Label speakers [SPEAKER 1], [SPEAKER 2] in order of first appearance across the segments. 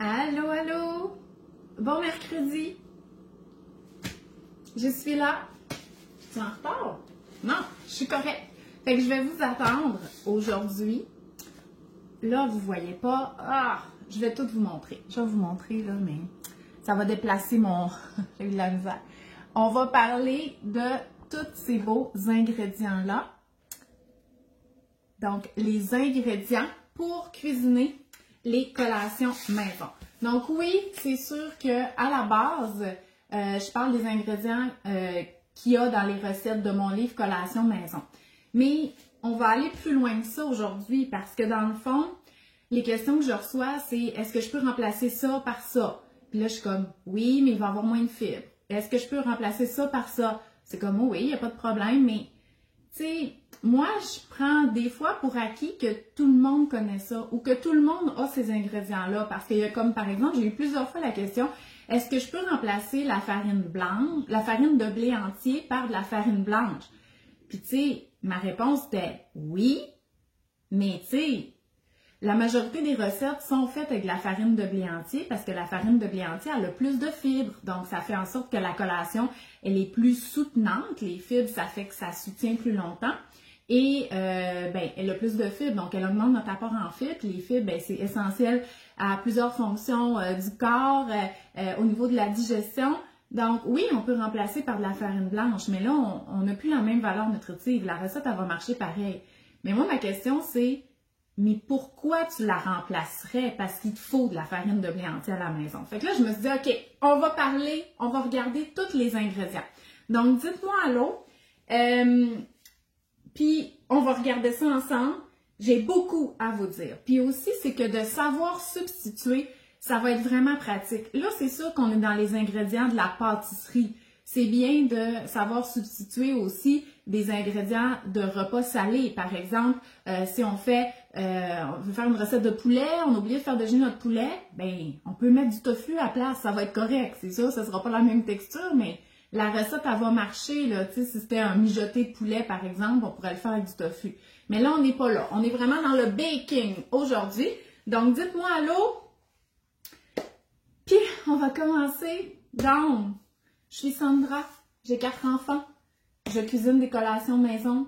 [SPEAKER 1] Allô, allô! Bon mercredi! Je suis là. Je suis en retard? Non, je suis correcte. Fait que je vais vous attendre aujourd'hui. Là, vous voyez pas. Ah, je vais tout vous montrer. Je vais vous montrer, là, mais ça va déplacer mon... J'ai eu de la misère. On va parler de tous ces beaux ingrédients-là. Donc, les ingrédients pour cuisiner les collations maison. Donc oui, c'est sûr qu'à la base, je parle des ingrédients qu'il y a dans les recettes de mon livre Collations maison. Mais on va aller plus loin que ça aujourd'hui parce que dans le fond, les questions que je reçois, c'est est-ce que je peux remplacer ça par ça? Puis là, je suis comme oui, mais il va avoir moins de fibres. Est-ce que je peux remplacer ça par ça? C'est comme oh, oui, il n'y a pas de problème, mais tu sais, moi, je prends des fois pour acquis que tout le monde connaît ça ou que tout le monde a ces ingrédients-là. Parce qu'il y a comme, par exemple, j'ai eu plusieurs fois la question, est-ce que je peux remplacer la farine blanche, la farine de blé entier par de la farine blanche? Puis, tu sais, ma réponse était oui, mais tu sais, la majorité des recettes sont faites avec de la farine de blé entier parce que la farine de blé entier, elle a plus de fibres. Donc, ça fait en sorte que la collation, elle est plus soutenante. Les fibres, ça fait que ça soutient plus longtemps. Et elle a plus de fibres, donc elle augmente notre apport en fibres. Les fibres, c'est essentiel à plusieurs fonctions du corps, au niveau de la digestion. Donc oui, on peut remplacer par de la farine blanche, mais là, on n'a plus la même valeur nutritive. La recette, elle va marcher pareil. Mais moi, ma question, c'est, mais pourquoi tu la remplacerais? Parce qu'il te faut de la farine de blé entier à la maison. Fait que là, je me suis dit, OK, on va parler, on va regarder tous les ingrédients. Donc, dites-moi allô. Puis, on va regarder ça ensemble. J'ai beaucoup à vous dire. Puis aussi, c'est que de savoir substituer, ça va être vraiment pratique. Là, c'est sûr qu'on est dans les ingrédients de la pâtisserie. C'est bien de savoir substituer aussi des ingrédients de repas salés. Par exemple, si on veut faire une recette de poulet, on a oublié de faire déjeuner notre poulet, ben on peut mettre du tofu à la place, ça va être correct. C'est sûr, ça sera pas la même texture, mais la recette, elle va marcher, là. Tu sais, si c'était un mijoté de poulet, par exemple, on pourrait le faire avec du tofu. Mais là, on n'est pas là. On est vraiment dans le baking aujourd'hui. Donc, dites-moi allô. Puis, on va commencer. Donc, je suis Sandra. J'ai 4 enfants. Je cuisine des collations maison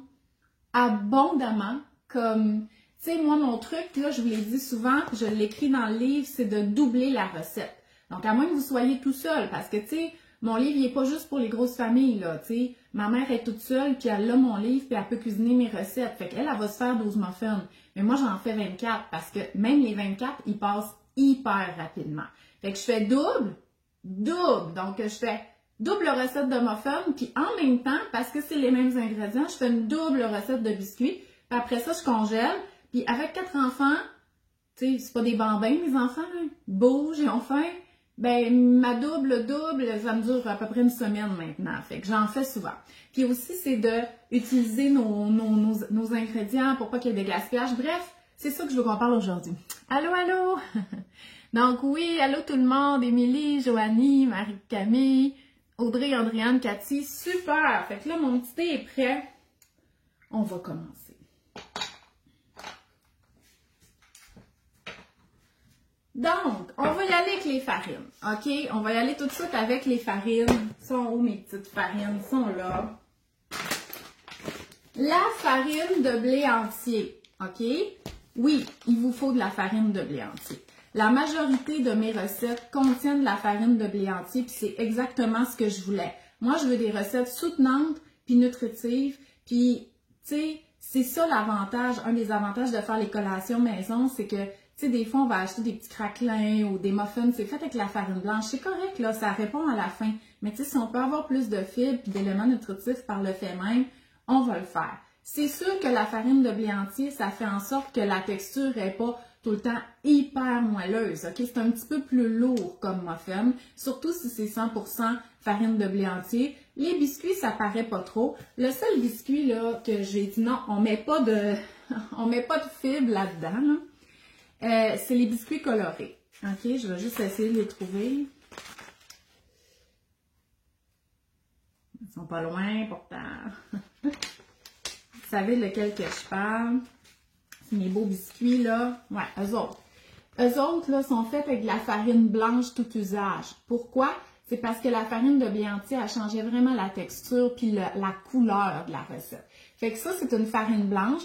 [SPEAKER 1] abondamment. Comme, tu sais, moi, mon truc, là, je vous l'ai dit souvent, je l'écris dans le livre, c'est de doubler la recette. Donc, à moins que vous soyez tout seul, parce que, tu sais, mon livre, il n'est pas juste pour les grosses familles, là, tu sais. Ma mère est toute seule, puis elle a mon livre, puis elle peut cuisiner mes recettes. Fait qu'elle, elle va se faire 12 muffins. Mais moi, j'en fais 24, parce que même les 24, ils passent hyper rapidement. Fait que je fais double. Donc, je fais double recette de muffins, puis en même temps, parce que c'est les mêmes ingrédients, je fais une double recette de biscuits. Puis après ça, je congèle. Puis avec 4 enfants, tu sais, c'est pas des bambins, mes enfants, là. Ils bougent, ils ont faim. Ben, ma double, ça me dure à peu près une semaine maintenant. Fait que j'en fais souvent. Puis aussi, c'est de utiliser nos ingrédients pour pas qu'il y ait des gaspillages. Bref, c'est ça que je veux qu'on parle aujourd'hui. Allô, allô! Donc oui, allô tout le monde, Émilie, Joanie, Marie-Camille, Audrey, Andréane, Cathy, super! Fait que là, mon petit thé est prêt. On va commencer. Donc, on va y aller avec les farines, OK? On va y aller tout de suite avec les farines. Sont où mes petites farines? Ils sont là. La farine de blé entier, OK? Oui, il vous faut de la farine de blé entier. La majorité de mes recettes contiennent de la farine de blé entier, puis c'est exactement ce que je voulais. Moi, je veux des recettes soutenantes, puis nutritives, puis, tu sais, c'est ça l'avantage, un des avantages de faire les collations maison, c'est que, tu sais, des fois, on va acheter des petits craquelins ou des muffins, c'est fait avec la farine blanche. C'est correct, là, ça répond à la fin. Mais tu sais, si on peut avoir plus de fibres et d'éléments nutritifs par le fait même, on va le faire. C'est sûr que la farine de blé entier, ça fait en sorte que la texture n'est pas tout le temps hyper moelleuse, ok? C'est un petit peu plus lourd comme muffin, surtout si c'est 100% farine de blé entier. Les biscuits, ça paraît pas trop. Le seul biscuit, là, que j'ai dit non, on met pas de fibres là-dedans, là. C'est les biscuits colorés. OK, je vais juste essayer de les trouver. Ils sont pas loin, pourtant. Vous savez lequel que je parle? C'est mes beaux biscuits, là. Ouais, eux autres. eux autres, là, sont faits avec de la farine blanche tout usage. Pourquoi? C'est parce que la farine de blé entier a changé vraiment la texture puis la couleur de la recette. Fait que ça, c'est une farine blanche.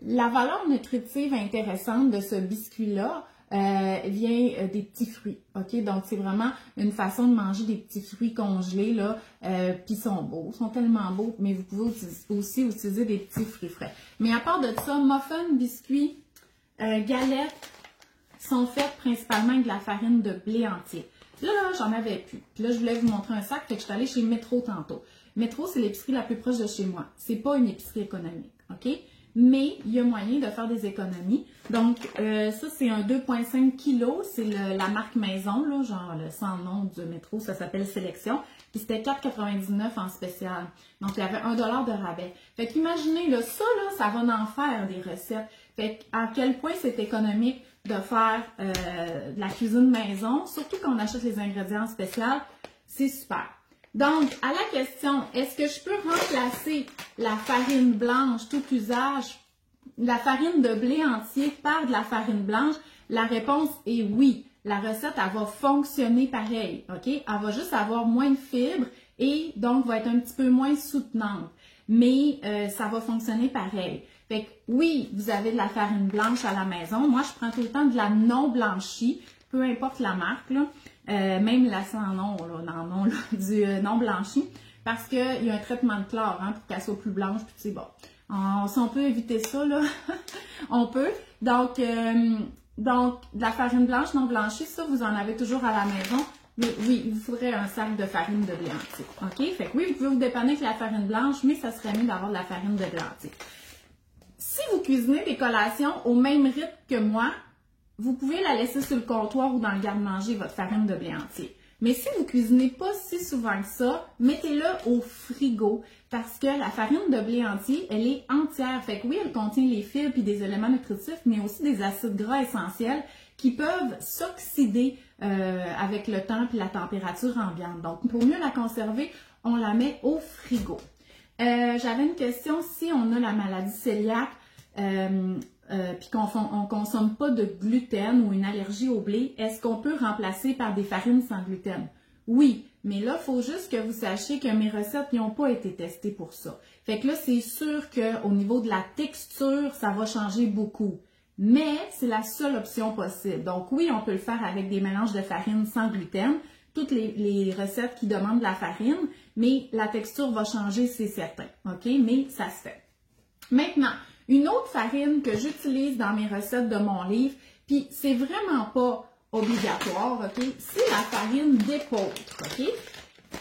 [SPEAKER 1] La valeur nutritive intéressante de ce biscuit-là vient des petits fruits. OK? Donc, c'est vraiment une façon de manger des petits fruits congelés, là, puis ils sont beaux. Ils sont tellement beaux, mais vous pouvez aussi utiliser des petits fruits frais. Mais à part de ça, muffins, biscuits, galettes sont faites principalement avec de la farine de blé entier. Là, j'en avais plus. Puis là, je voulais vous montrer un sac, fait que je suis allée chez Métro tantôt. Métro, c'est l'épicerie la plus proche de chez moi. C'est pas une épicerie économique, OK? Mais il y a moyen de faire des économies. Donc, ça, c'est un 2,5 kg. C'est la marque maison, là, genre le sans nom du Métro, ça s'appelle Sélection. Puis c'était 4,99 en spécial. Donc, il y avait $1 de rabais. Fait qu'imaginez, là, ça va en faire des recettes. Fait à quel point c'est économique de faire de la cuisine maison, surtout quand on achète les ingrédients spéciaux, c'est super. Donc, à la question, est-ce que je peux remplacer la farine blanche tout usage, la farine de blé entier par de la farine blanche? La réponse est oui. La recette, elle va fonctionner pareil, OK? Elle va juste avoir moins de fibres et donc va être un petit peu moins soutenante. Mais ça va fonctionner pareil. Fait que oui, vous avez de la farine blanche à la maison. Moi, je prends tout le temps de la non blanchie, peu importe la marque, là. Même la sans nom, là, dans le nom là, du non blanchi, parce qu'il y a un traitement de chlore hein, pour qu'elle soit plus blanche, puis c'est bon. Si on peut éviter ça, là, on peut. Donc, de la farine blanche non blanchie, ça, vous en avez toujours à la maison. Mais oui, il vous faudrait un sac de farine de blé entier. OK? Fait que oui, vous pouvez vous dépanner avec la farine blanche, mais ça serait mieux d'avoir de la farine de blé entier. Si vous cuisinez des collations au même rythme que moi, vous pouvez la laisser sur le comptoir ou dans le garde-manger, votre farine de blé entier. Mais si vous cuisinez pas si souvent que ça, mettez-la au frigo parce que la farine de blé entier, elle est entière. Fait que oui, elle contient les fibres et des éléments nutritifs, mais aussi des acides gras essentiels qui peuvent s'oxyder avec le temps et la température ambiante. Donc, pour mieux la conserver, on la met au frigo. J'avais une question, si on a la maladie cœliaque, puis qu'on ne consomme pas de gluten ou une allergie au blé, est-ce qu'on peut remplacer par des farines sans gluten? Oui, mais là, il faut juste que vous sachiez que mes recettes n'ont pas été testées pour ça. Fait que là, c'est sûr qu'au niveau de la texture, ça va changer beaucoup. Mais c'est la seule option possible. Donc oui, on peut le faire avec des mélanges de farine sans gluten, toutes les recettes qui demandent de la farine, mais la texture va changer, c'est certain. OK? Mais ça se fait. Maintenant, une autre farine que j'utilise dans mes recettes de mon livre, puis c'est vraiment pas obligatoire, OK? C'est la farine d'épeautre, OK?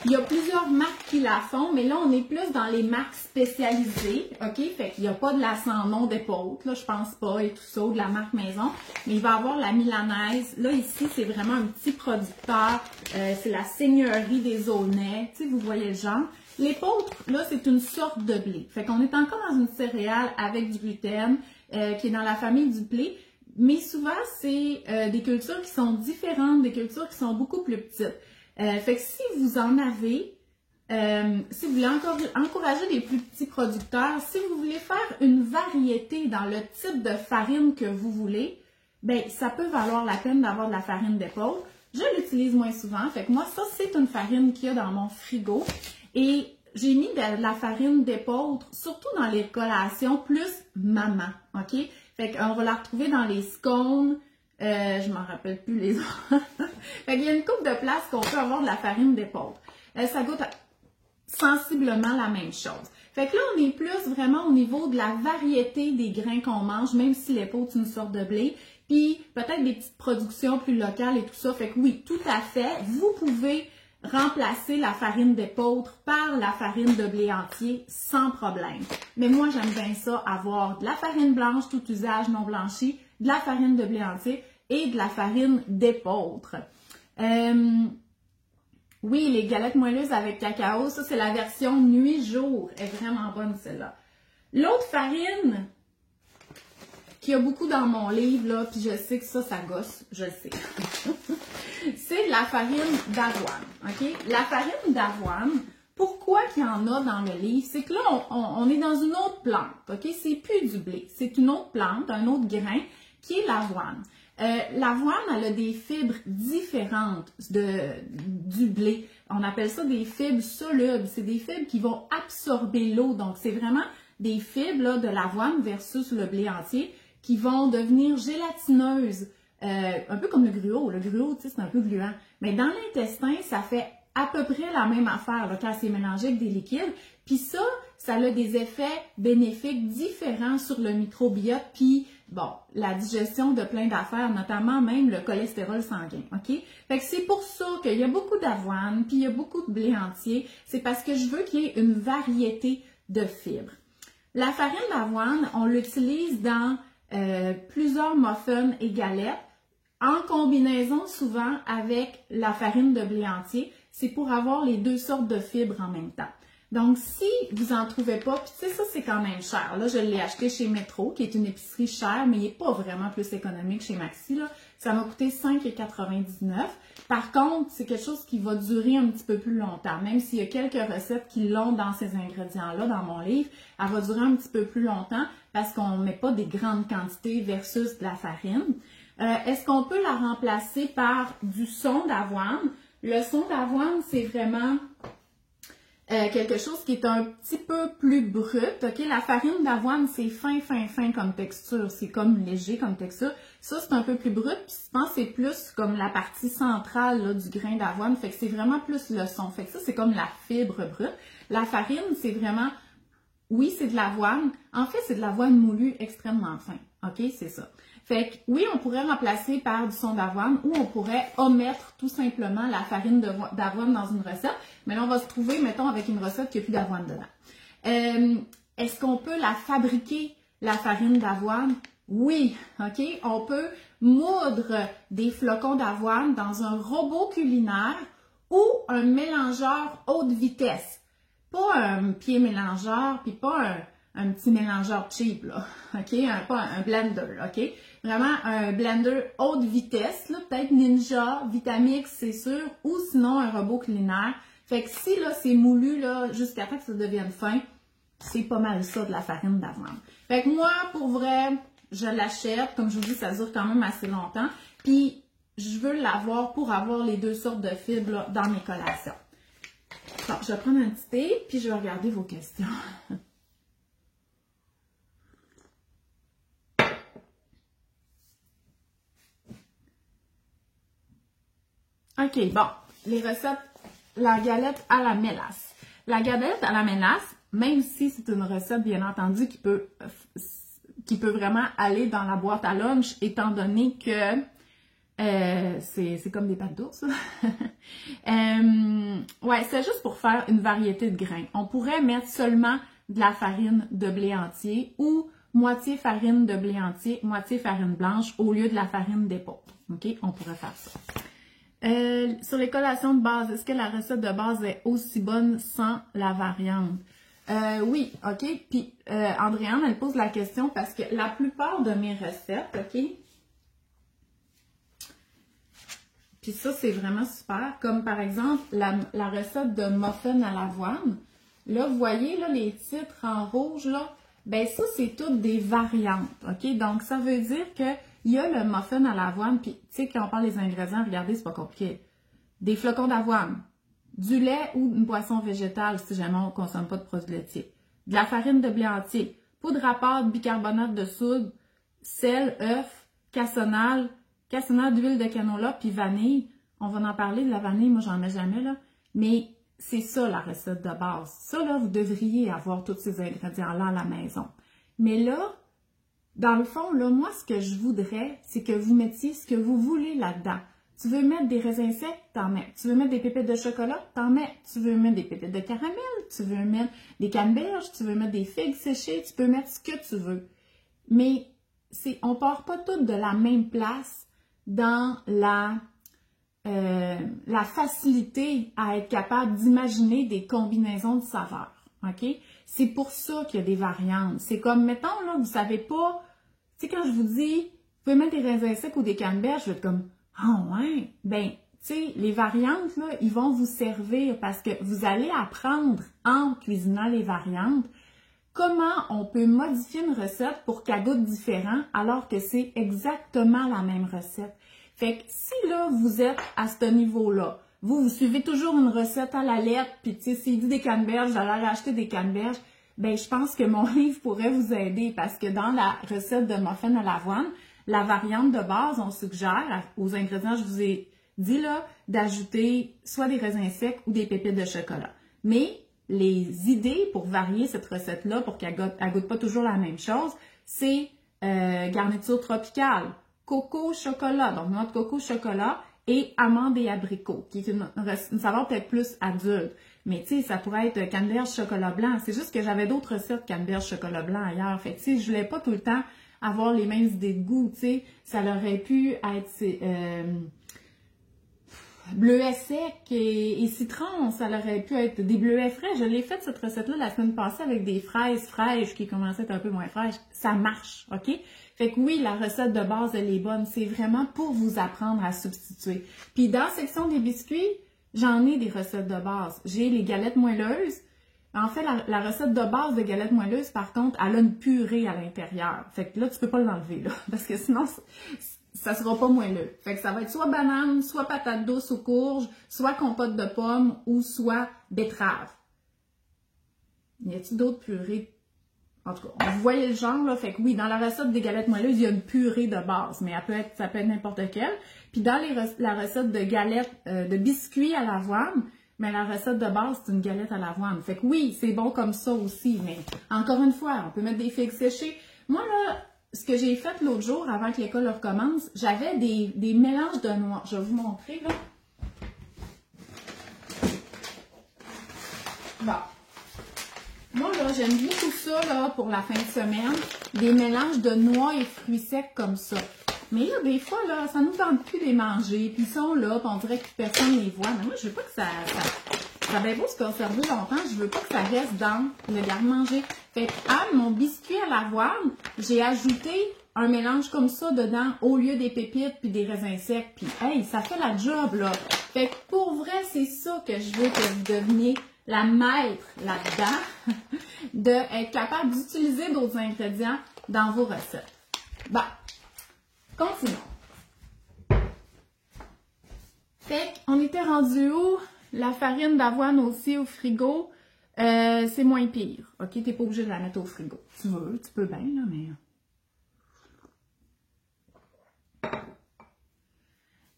[SPEAKER 1] Il y a plusieurs marques qui la font, mais là, on est plus dans les marques spécialisées, OK? Fait qu'il n'y a pas de la sans nom d'épeautre, là, je pense pas, et tout ça, ou de la marque maison, mais il va y avoir la milanaise. Là, ici, c'est vraiment un petit producteur, c'est la Seigneurie des Aulnais, tu sais, vous voyez le genre. L'épeautre, là, c'est une sorte de blé. Fait qu'on est encore dans une céréale avec du gluten, qui est dans la famille du blé, mais souvent, c'est des cultures qui sont différentes, des cultures qui sont beaucoup plus petites. Fait que si vous en avez, si vous voulez encourager les plus petits producteurs, si vous voulez faire une variété dans le type de farine que vous voulez, ben ça peut valoir la peine d'avoir de la farine d'épeautre. Je l'utilise moins souvent, fait que moi, ça, c'est une farine qu'il y a dans mon frigo. Et j'ai mis de la farine d'épeautre, surtout dans les collations plus maman, OK? Fait qu'on va la retrouver dans les scones, je m'en rappelle plus les autres. Fait qu'il y a une couple de places qu'on peut avoir de la farine d'épeautre. Ça goûte sensiblement la même chose. Fait que là, on est plus vraiment au niveau de la variété des grains qu'on mange, même si l'épeautre, c'est une sorte de blé. Puis peut-être des petites productions plus locales et tout ça. Fait que oui, tout à fait, vous pouvez remplacer la farine d'épeautre par la farine de blé entier sans problème. Mais moi, j'aime bien ça, avoir de la farine blanche, tout usage non blanchi, de la farine de blé entier et de la farine d'épeautre. Oui, les galettes moelleuses avec cacao, ça c'est la version nuit-jour. Elle est vraiment bonne celle-là. L'autre farine qu'il y a beaucoup dans mon livre, là, puis je sais que ça gosse, je le sais. C'est de la farine d'avoine, OK? La farine d'avoine, pourquoi qu'il y en a dans le livre? C'est que là, on est dans une autre plante, OK? C'est plus du blé, c'est une autre plante, un autre grain, qui est l'avoine. L'avoine, elle a des fibres différentes du blé. On appelle ça des fibres solubles. C'est des fibres qui vont absorber l'eau. Donc, c'est vraiment des fibres là, de l'avoine versus le blé entier qui vont devenir gélatineuses. Un peu comme le gruau. Le gruau, tu sais, c'est un peu gluant. Mais dans l'intestin, ça fait à peu près la même affaire là, quand c'est mélangé avec des liquides. Puis ça a des effets bénéfiques différents sur le microbiote, puis bon, la digestion de plein d'affaires, notamment même le cholestérol sanguin, OK? Fait que c'est pour ça qu'il y a beaucoup d'avoine, puis il y a beaucoup de blé entier. C'est parce que je veux qu'il y ait une variété de fibres. La farine d'avoine, on l'utilise dans plusieurs muffins et galettes, en combinaison souvent avec la farine de blé entier. C'est pour avoir les deux sortes de fibres en même temps. Donc, si vous n'en trouvez pas, puis tu sais, ça, c'est quand même cher. Là, je l'ai acheté chez Metro, qui est une épicerie chère, mais il n'est pas vraiment plus économique chez Maxi, là. Ça m'a coûté 5,99 $. Par contre, c'est quelque chose qui va durer un petit peu plus longtemps. Même s'il y a quelques recettes qui l'ont dans ces ingrédients-là, dans mon livre, elle va durer un petit peu plus longtemps parce qu'on ne met pas des grandes quantités versus de la farine. Est-ce qu'on peut la remplacer par du son d'avoine? Le son d'avoine, c'est vraiment quelque chose qui est un petit peu plus brut. OK? La farine d'avoine, c'est fin comme texture. C'est comme léger comme texture. Ça, c'est un peu plus brut. Puis je pense que c'est plus comme la partie centrale là, du grain d'avoine. Fait que c'est vraiment plus le son. Fait que ça, c'est comme la fibre brute. La farine, c'est vraiment... Oui, c'est de l'avoine. En fait, c'est de l'avoine moulue extrêmement fin. OK? C'est ça. Fait que oui, on pourrait remplacer par du son d'avoine ou on pourrait omettre tout simplement la farine d'avoine dans une recette. Mais là, on va se trouver, mettons, avec une recette qui n'a plus d'avoine dedans. Est-ce qu'on peut la fabriquer, la farine d'avoine? Oui, OK? On peut moudre des flocons d'avoine dans un robot culinaire ou un mélangeur haute vitesse. Pas un pied mélangeur, puis pas un petit mélangeur cheap, là, OK? Pas un blender, OK? Vraiment un blender haute vitesse, là, peut-être Ninja, Vitamix, c'est sûr, ou sinon un robot culinaire. Fait que si, là, c'est moulu, là, jusqu'à temps que ça devienne fin, c'est pas mal ça de la farine d'avoine. Fait que moi, pour vrai, je l'achète. Comme je vous dis, ça dure quand même assez longtemps. Puis, je veux l'avoir pour avoir les deux sortes de fibres là, dans mes collations. Bon, je vais prendre un petit thé, puis je vais regarder vos questions. OK, bon, les recettes, la galette à la mélasse. La galette à la mélasse, même si c'est une recette, bien entendu, qui peut vraiment aller dans la boîte à lunch, étant donné que c'est comme des pâtes d'ours. Ouais, c'est juste pour faire une variété de grains. On pourrait mettre seulement de la farine de blé entier ou moitié farine de blé entier, moitié farine blanche au lieu de la farine d'épeautre. OK? On pourrait faire ça. Sur les collations de base, est-ce que la recette de base est aussi bonne sans la variante? Oui, OK. Puis, Andréane, elle pose la question parce que la plupart de mes recettes, OK? Puis ça, c'est vraiment super. Comme par exemple, la recette de muffin à l'avoine. Là, vous voyez, là, les titres en rouge, là, ben ça, c'est toutes des variantes, OK? Donc, ça veut dire que il y a le muffin à l'avoine, puis tu sais, quand on parle des ingrédients, regardez, c'est pas compliqué. Des flocons d'avoine, du lait ou une boisson végétale, si jamais on ne consomme pas de produits laitiers, de la farine de blé entier, poudre à pâte, bicarbonate de soude, sel, œuf, cassonade d'huile de canola, puis vanille. On va en parler de la vanille, moi j'en mets jamais, là. Mais c'est ça la recette de base. Ça, là, vous devriez avoir tous ces ingrédients-là à la maison. Mais là, dans le fond, là, moi, ce que je voudrais, c'est que vous mettiez ce que vous voulez là-dedans. Tu veux mettre des raisins secs, t'en mets. Tu veux mettre des pépites de chocolat, t'en mets. Tu veux mettre des pépites de caramel, tu veux mettre des canneberges, tu veux mettre des figues séchées, tu peux mettre ce que tu veux. Mais on part pas toutes de la même place dans la facilité à être capable d'imaginer des combinaisons de saveurs. OK? C'est pour ça qu'il y a des variantes. C'est comme, mettons, là, vous savez pas, tu sais, quand je vous dis, vous pouvez mettre des raisins secs ou des canneberges, je vais être comme, ah ouais, ben, tu sais, les variantes, là, ils vont vous servir parce que vous allez apprendre en cuisinant les variantes comment on peut modifier une recette pour qu'elle goûte différent alors que c'est exactement la même recette. Fait que si là, vous êtes à ce niveau-là, vous suivez toujours une recette à la lettre, puis tu sais, s'il dit des canneberges, j'allais acheter des canneberges, ben je pense que mon livre pourrait vous aider parce que dans la recette de muffin à l'avoine, la variante de base, on suggère aux ingrédients, je vous ai dit là, d'ajouter soit des raisins secs ou des pépites de chocolat. Mais les idées pour varier cette recette-là, pour qu'elle goûte pas toujours la même chose, c'est garniture tropicale, coco, chocolat, donc noix de coco, chocolat et amandes et abricots, qui est une saveur peut-être plus adulte. Mais tu sais, ça pourrait être canneberge chocolat blanc. C'est juste que j'avais d'autres recettes canneberge chocolat blanc ailleurs. Fait que tu sais, je voulais pas tout le temps avoir les mêmes idées de goût, tu sais. Ça aurait pu être bleuet sec et citron, ça aurait pu être des bleuets frais. Je l'ai fait cette recette-là la semaine passée avec des fraises fraîches qui commençaient à être un peu moins fraîches. Ça marche, OK? Fait que oui, la recette de base, elle est bonne. C'est vraiment pour vous apprendre à substituer. Puis dans la section des biscuits, j'en ai des recettes de base. J'ai les galettes moelleuses. En fait, la recette de base de galettes moelleuses, par contre, elle a une purée à l'intérieur. Fait que là, tu peux pas l'enlever, là, parce que sinon, ça sera pas moelleux. Fait que ça va être soit banane, soit patate douce ou courge, soit compote de pommes ou soit betterave. Y a-t-il d'autres purées? En tout cas, vous voyez le genre, là. Fait que oui, dans la recette des galettes moelleuses, il y a une purée de base, mais ça peut être n'importe quelle. Puis dans la recette de galettes, de biscuits à l'avoine, mais la recette de base, c'est une galette à l'avoine. Fait que oui, c'est bon comme ça aussi, mais encore une fois, on peut mettre des figues séchées. Moi, là, ce que j'ai fait l'autre jour, avant que l'école recommence, j'avais des mélanges de noix. Je vais vous montrer, là. Bon. Moi, là, j'aime beaucoup ça, là, pour la fin de semaine. Des mélanges de noix et fruits secs comme ça. Mais là, des fois, là, ça nous tente plus de les manger. Puis ils sont là, puis on dirait que personne les voit. Mais moi, je veux pas que ça va beau se conserver longtemps. Je veux pas que ça reste dans le garde-manger. Fait que, à mon biscuit à l'avoine, j'ai ajouté un mélange comme ça dedans, au lieu des pépites puis des raisins secs. Puis, hey, ça fait la job, là. Fait que, pour vrai, c'est ça que je veux que vous deveniez la maître là-dedans, d'être capable d'utiliser d'autres ingrédients dans vos recettes. Bon, continuons. Fait qu'on était rendu où? La farine d'avoine aussi au frigo, c'est moins pire. OK, t'es pas obligé de la mettre au frigo. Tu veux, tu peux bien, là, mais...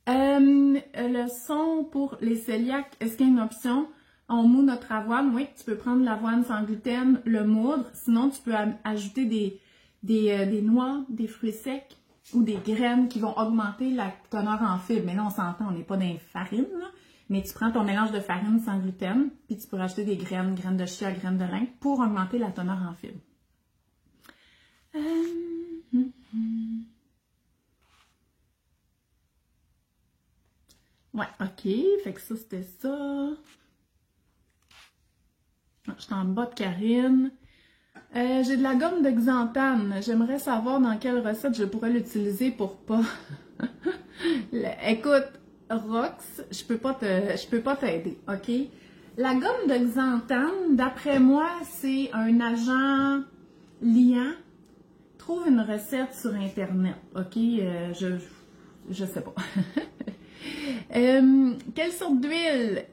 [SPEAKER 1] Le son pour les cœliaques, est-ce qu'il y a une option? On moud notre avoine, oui, tu peux prendre l'avoine sans gluten, le moudre. Sinon, tu peux ajouter des noix, des fruits secs ou des graines qui vont augmenter la teneur en fibres. Mais là, on s'entend, on n'est pas dans les farines, là. Mais tu prends ton mélange de farine sans gluten, puis tu peux rajouter des graines de chia, graines de lin, pour augmenter la teneur en fibres. Ouais, ok, fait que ça, c'était ça. Je suis en bas de Karine. J'ai de la gomme de xanthane. J'aimerais savoir dans quelle recette je pourrais l'utiliser pour pas... Écoute, Rox, je peux pas t'aider, ok? La gomme de xanthane, d'après moi, c'est un agent liant. Trouve une recette sur Internet, ok? Je sais pas. Quelle sorte d'huile?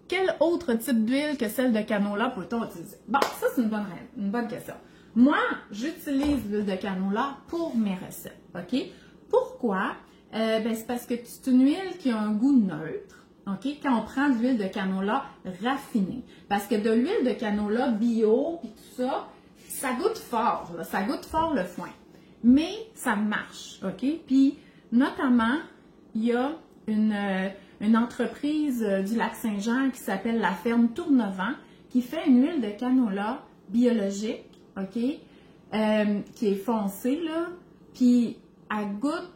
[SPEAKER 1] Quel autre type d'huile que celle de canola peut-on utiliser? Bon, ça, c'est une bonne question. Moi, j'utilise l'huile de canola pour mes recettes, OK? Pourquoi? C'est parce que c'est une huile qui a un goût neutre, OK? Quand on prend de l'huile de canola raffinée. Parce que de l'huile de canola bio et tout ça, ça goûte fort, là, ça goûte fort le foin. Mais ça marche, OK? Puis, notamment, il y a une entreprise du Lac-Saint-Jean qui s'appelle la ferme Tournevent qui fait une huile de canola biologique, OK? Qui est foncée, là. Puis, elle goûte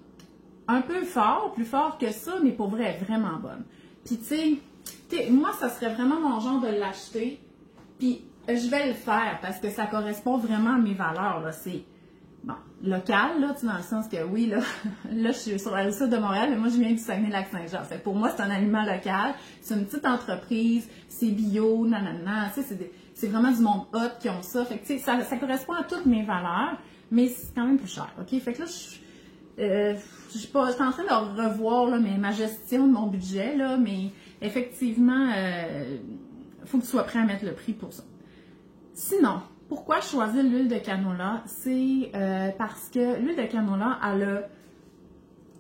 [SPEAKER 1] un peu fort, plus fort que ça, mais pour vrai, vraiment bonne. Puis, tu sais, moi, ça serait vraiment mon genre de l'acheter. Puis, je vais le faire parce que ça correspond vraiment à mes valeurs, là. C'est... Bon, local, là, tu sais, dans le sens que oui, là, je suis sur la rive-sud de Montréal, mais moi, je viens du Saguenay-Lac-Saint-Jean. Fait que pour moi, c'est un aliment local, c'est une petite entreprise, c'est bio, nanana, tu sais, c'est vraiment du monde hot qui ont ça. Fait que, tu sais, ça correspond à toutes mes valeurs, mais c'est quand même plus cher, OK? Fait que là, je suis en train de revoir là, ma gestion de mon budget, là, mais effectivement, faut que tu sois prêt à mettre le prix pour ça. Sinon, pourquoi choisir l'huile de canola? C'est parce que l'huile de canola, elle a,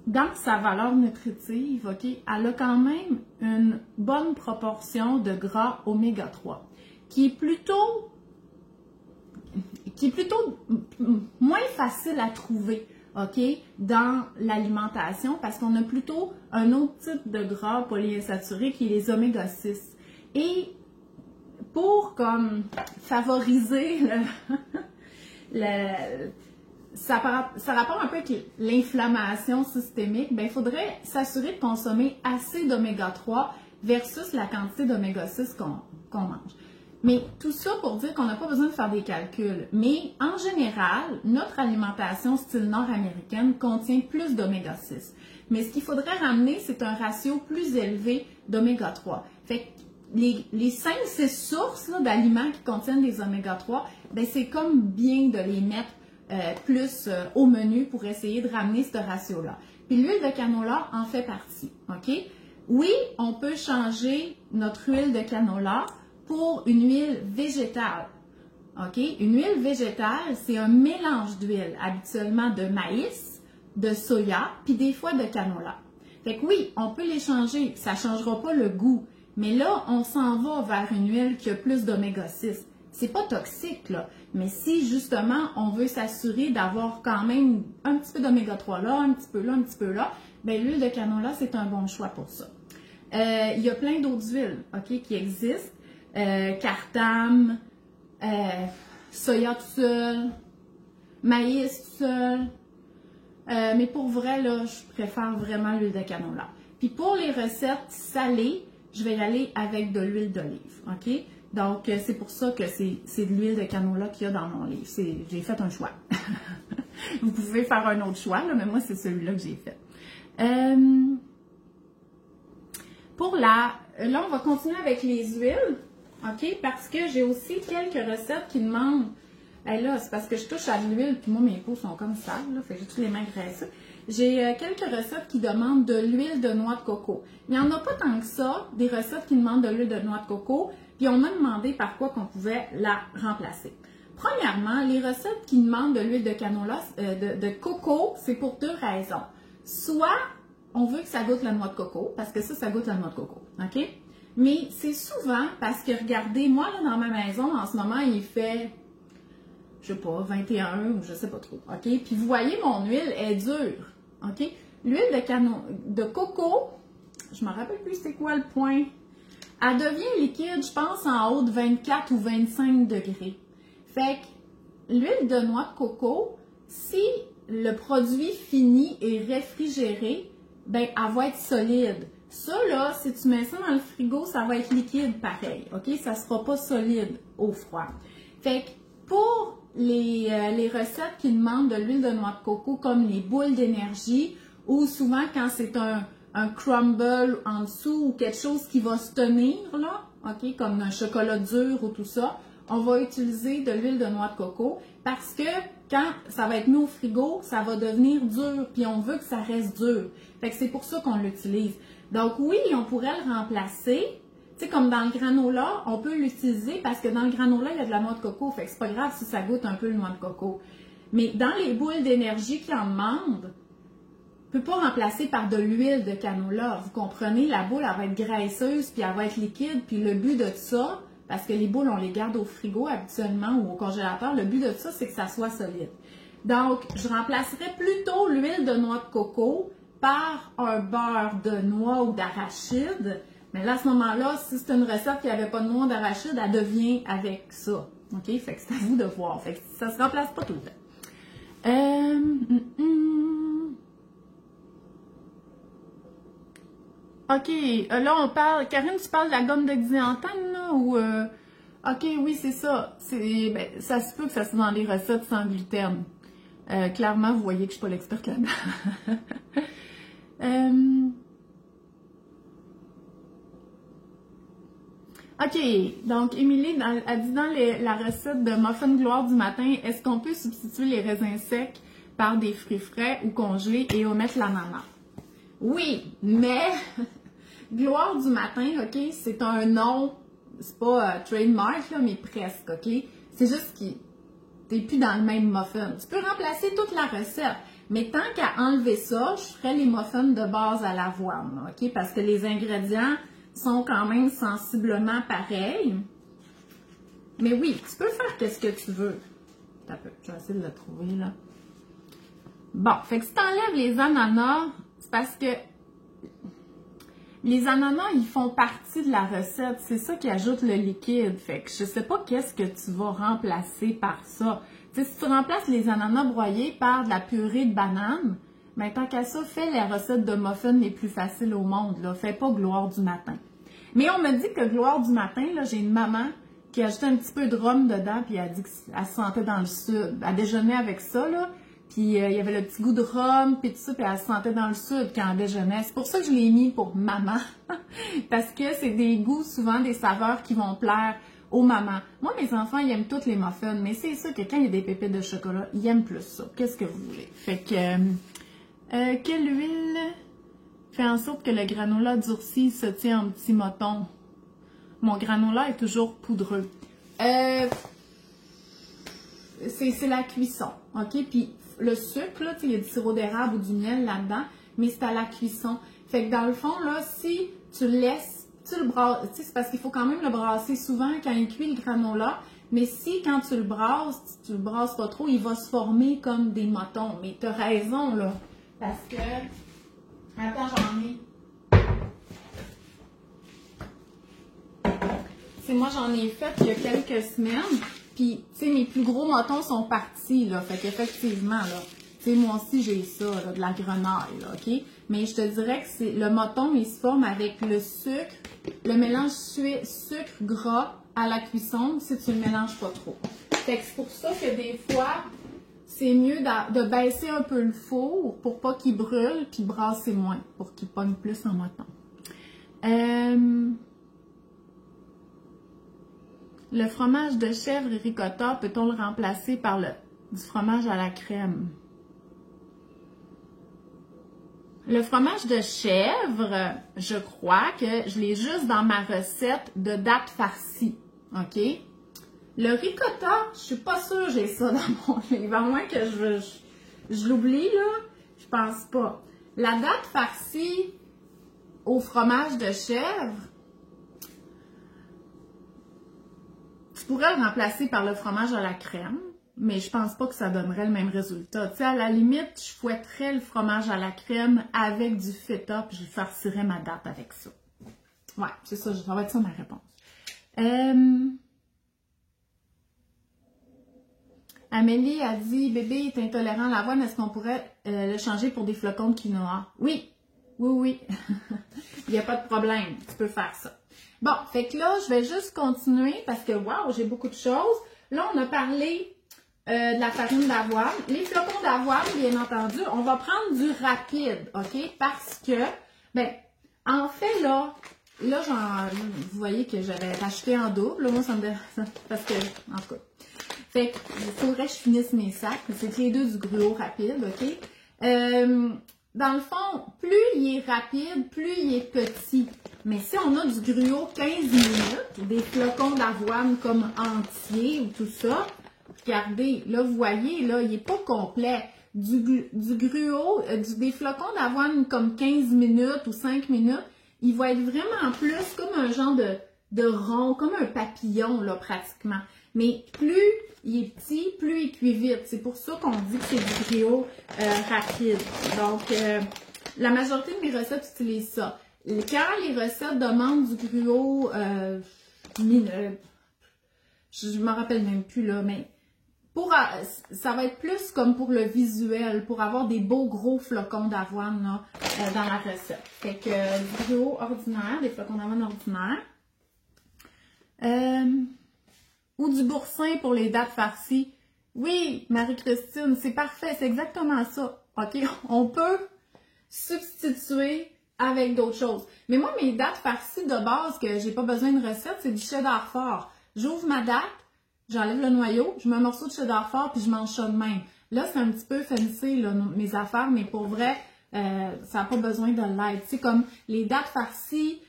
[SPEAKER 1] dans sa valeur nutritive, OK, elle a quand même une bonne proportion de gras oméga 3, qui est plutôt moins facile à trouver, OK, dans l'alimentation, parce qu'on a plutôt un autre type de gras polyinsaturé qui est les oméga 6. Et pour comme favoriser ça rapporte un peu avec l'inflammation systémique, ben, il faudrait s'assurer de consommer assez d'oméga 3 versus la quantité d'oméga 6 qu'on mange. Mais tout ça pour dire qu'on n'a pas besoin de faire des calculs. Mais en général, notre alimentation style nord-américaine contient plus d'oméga 6. Mais ce qu'il faudrait ramener, c'est un ratio plus élevé d'oméga 3. Fait que les 5-6 sources d'aliments qui contiennent des oméga 3, ben, c'est comme bien de les mettre plus au menu pour essayer de ramener ce ratio-là. Puis l'huile de canola en fait partie, OK? Oui, on peut changer notre huile de canola pour une huile végétale, OK? Une huile végétale, c'est un mélange d'huile, habituellement de maïs, de soya, puis des fois de canola. Fait que oui, on peut les changer, ça ne changera pas le goût, mais là, on s'en va vers une huile qui a plus d'oméga 6. C'est pas toxique, là. Mais si, justement, on veut s'assurer d'avoir quand même un petit peu d'oméga 3 là, un petit peu là, un petit peu là, bien, l'huile de canola, c'est un bon choix pour ça. Il y a plein d'autres huiles, OK, qui existent. Cartame, soya tout seul, maïs tout seul. Mais pour vrai, là, je préfère vraiment l'huile de canola. Puis pour les recettes salées, je vais y aller avec de l'huile d'olive, OK? Donc, c'est pour ça que c'est de l'huile de canola qu'il y a dans mon livre. J'ai fait un choix. Vous pouvez faire un autre choix, là, mais moi, c'est celui-là que j'ai fait. Là, on va continuer avec les huiles, OK? Parce que j'ai aussi quelques recettes qui demandent... Ben là, c'est parce que je touche à l'huile, puis moi, mes peaux sont comme ça, là, fait que j'ai toutes les mains graisseuses. J'ai quelques recettes qui demandent de l'huile de noix de coco. Il n'y en a pas tant que ça, des recettes qui demandent de l'huile de noix de coco, puis on m'a demandé par quoi qu'on pouvait la remplacer. Premièrement, les recettes qui demandent de l'huile de canola, de coco, c'est pour deux raisons. Soit, on veut que ça goûte la noix de coco, parce que ça goûte la noix de coco, OK? Mais c'est souvent parce que, regardez, moi, là, dans ma maison, en ce moment, il fait... je sais pas, 21 ou je sais pas trop, OK? Puis vous voyez, mon huile est dure, OK? L'huile de coco, je me rappelle plus c'est quoi le point. Elle devient liquide, je pense, en haut de 24 ou 25 degrés. Fait que l'huile de noix de coco, si le produit fini est réfrigéré, ben elle va être solide. Ça, là, si tu mets ça dans le frigo, ça va être liquide pareil, OK? Ça sera pas solide au froid. Fait que pour les recettes qui demandent de l'huile de noix de coco, comme les boules d'énergie, ou souvent quand c'est un crumble en dessous ou quelque chose qui va se tenir, là, OK, comme un chocolat dur ou tout ça, on va utiliser de l'huile de noix de coco parce que quand ça va être mis au frigo, ça va devenir dur, puis on veut que ça reste dur. Fait que c'est pour ça qu'on l'utilise. Donc oui, on pourrait le remplacer. Tu sais, comme dans le granola, on peut l'utiliser parce que dans le granola, il y a de la noix de coco. Fait que c'est pas grave si ça goûte un peu le noix de coco. Mais dans les boules d'énergie qui en demandent, on ne peut pas remplacer par de l'huile de canola. Vous comprenez, la boule, elle va être graisseuse, puis elle va être liquide. Puis le but de ça, parce que les boules, on les garde au frigo habituellement ou au congélateur, le but de ça, c'est que ça soit solide. Donc, je remplacerais plutôt l'huile de noix de coco par un beurre de noix ou d'arachide. Mais là, à ce moment-là, si c'est une recette qui n'avait pas de noix d'arachide, elle devient avec ça. OK? Fait que c'est à vous de voir. Fait que ça ne se remplace pas tout le temps. OK. Là, on parle... Karine, tu parles de la gomme de Xanthane, là? Ou... OK, oui, c'est ça. Ben, ça se peut que ça soit dans les recettes sans gluten. Clairement, vous voyez que je ne suis pas l'experte là-dedans. OK, donc Émilie a dit dans la recette de muffin gloire du matin, est-ce qu'on peut substituer les raisins secs par des fruits frais ou congelés et omettre l'ananas? Oui, mais gloire du matin, OK, c'est un nom, c'est pas trademark, là, mais presque, OK? C'est juste que t'es plus dans le même muffin. Tu peux remplacer toute la recette, mais tant qu'à enlever ça, je ferais les muffins de base à l'avoine, OK? Parce que les ingrédients sont quand même sensiblement pareils. Mais oui, tu peux faire qu'est-ce que tu veux. Attends un peu, je vais essayer de le trouver, là. Bon, fait que si t'enlèves les ananas, c'est parce que les ananas, ils font partie de la recette. C'est ça qui ajoute le liquide. Fait que je sais pas qu'est-ce que tu vas remplacer par ça. Tu sais, si tu remplaces les ananas broyés par de la purée de banane, ben tant qu'à ça, fais les recettes de muffins les plus faciles au monde, là. Fais pas gloire du matin. Mais on me dit que gloire du matin, là, j'ai une maman qui a ajouté un petit peu de rhum dedans, puis elle a dit qu'elle se sentait dans le sud. Elle déjeunait avec ça, là. Puis il y avait le petit goût de rhum, puis tout ça, puis elle se sentait dans le sud quand elle déjeunait. C'est pour ça que je l'ai mis pour maman. Parce que c'est des goûts, souvent des saveurs qui vont plaire aux mamans. Moi, mes enfants, ils aiment toutes les muffins, mais c'est ça que quand il y a des pépites de chocolat, ils aiment plus ça. Qu'est-ce que vous voulez? Fait que, quelle huile fait en sorte que le granola durci se tient en petits motons? Mon granola est toujours poudreux. C'est la cuisson, OK? Puis le sucre, là, il y a du sirop d'érable ou du miel là-dedans, mais c'est à la cuisson. Fait que dans le fond, là, si tu le laisses, tu le brasses, c'est parce qu'il faut quand même le brasser souvent quand il cuit le granola, mais si quand tu le brasses pas trop, il va se former comme des motons. Mais tu as raison, là, parce que... Attends, j'en ai... Moi, j'en ai fait il y a quelques semaines. Puis, tu sais, mes plus gros motons sont partis, là. Fait qu'effectivement, là, tu sais, moi aussi, j'ai ça, là, de la grenaille, là, OK? Mais je te dirais que c'est le moton, il se forme avec le sucre, le mélange sucre gras à la cuisson, si tu le mélanges pas trop. Fait que c'est pour ça que des fois, c'est mieux de baisser un peu le four pour pas qu'il brûle, puis brasser moins, pour qu'il pogne plus en moton. Le fromage de chèvre et ricotta, peut-on le remplacer par du fromage à la crème? Le fromage de chèvre, je crois que je l'ai juste dans ma recette de date farcie, OK? Le ricotta, je suis pas sûre que j'ai ça dans mon livre, à moins que je l'oublie, là, je pense pas. La date farcie au fromage de chèvre, tu pourrais le remplacer par le fromage à la crème, mais je pense pas que ça donnerait le même résultat. Tu sais, à la limite, je fouetterais le fromage à la crème avec du feta, puis je farcirais ma date avec ça. Ouais, c'est ça, ça va être ça ma réponse. Amélie a dit, bébé est intolérant à l'avoine, est-ce qu'on pourrait le changer pour des flocons de quinoa? Oui, oui, oui. Il n'y a pas de problème, tu peux faire ça. Bon, fait que là, je vais juste continuer parce que, wow, j'ai beaucoup de choses. Là, on a parlé de la farine d'avoine. Les flocons d'avoine, bien entendu, on va prendre du rapide, OK? Parce que, ben, en fait, là, vous voyez que j'avais racheté en double. Là, moi, ça me dérange, parce que, en tout cas. Fait qu'il faudrait que je finisse mes sacs. C'est les deux du gruau rapide, OK? Dans le fond, plus il est rapide, plus il est petit. Mais si on a du gruau 15 minutes, des flocons d'avoine comme entiers ou tout ça, regardez, là, vous voyez, là, il n'est pas complet. Du gruau, des flocons d'avoine comme 15 minutes ou 5 minutes, il va être vraiment plus comme un genre de rond, comme un papillon, là, pratiquement. Mais plus il est petit, plus il cuit vite. C'est pour ça qu'on dit que c'est du gruau rapide. Donc, la majorité de mes recettes utilisent ça. Quand les recettes demandent du gruau, je me rappelle même plus là, mais ça va être plus comme pour le visuel, pour avoir des beaux gros flocons d'avoine là, dans la recette. Fait que du gruau ordinaire, des flocons d'avoine ordinaires. Ou du boursin pour les dates farcies. Oui, Marie-Christine, c'est parfait, c'est exactement ça. OK, on peut substituer avec d'autres choses. Mais moi, mes dattes farcies de base, que j'ai pas besoin de recette, c'est du cheddar fort. J'ouvre ma date, j'enlève le noyau, je mets un morceau de cheddar fort, puis je mange ça de même. Là, c'est un petit peu fancy, là, mes affaires, mais pour vrai, ça n'a pas besoin de l'aide. Tu sais, comme les dattes farcies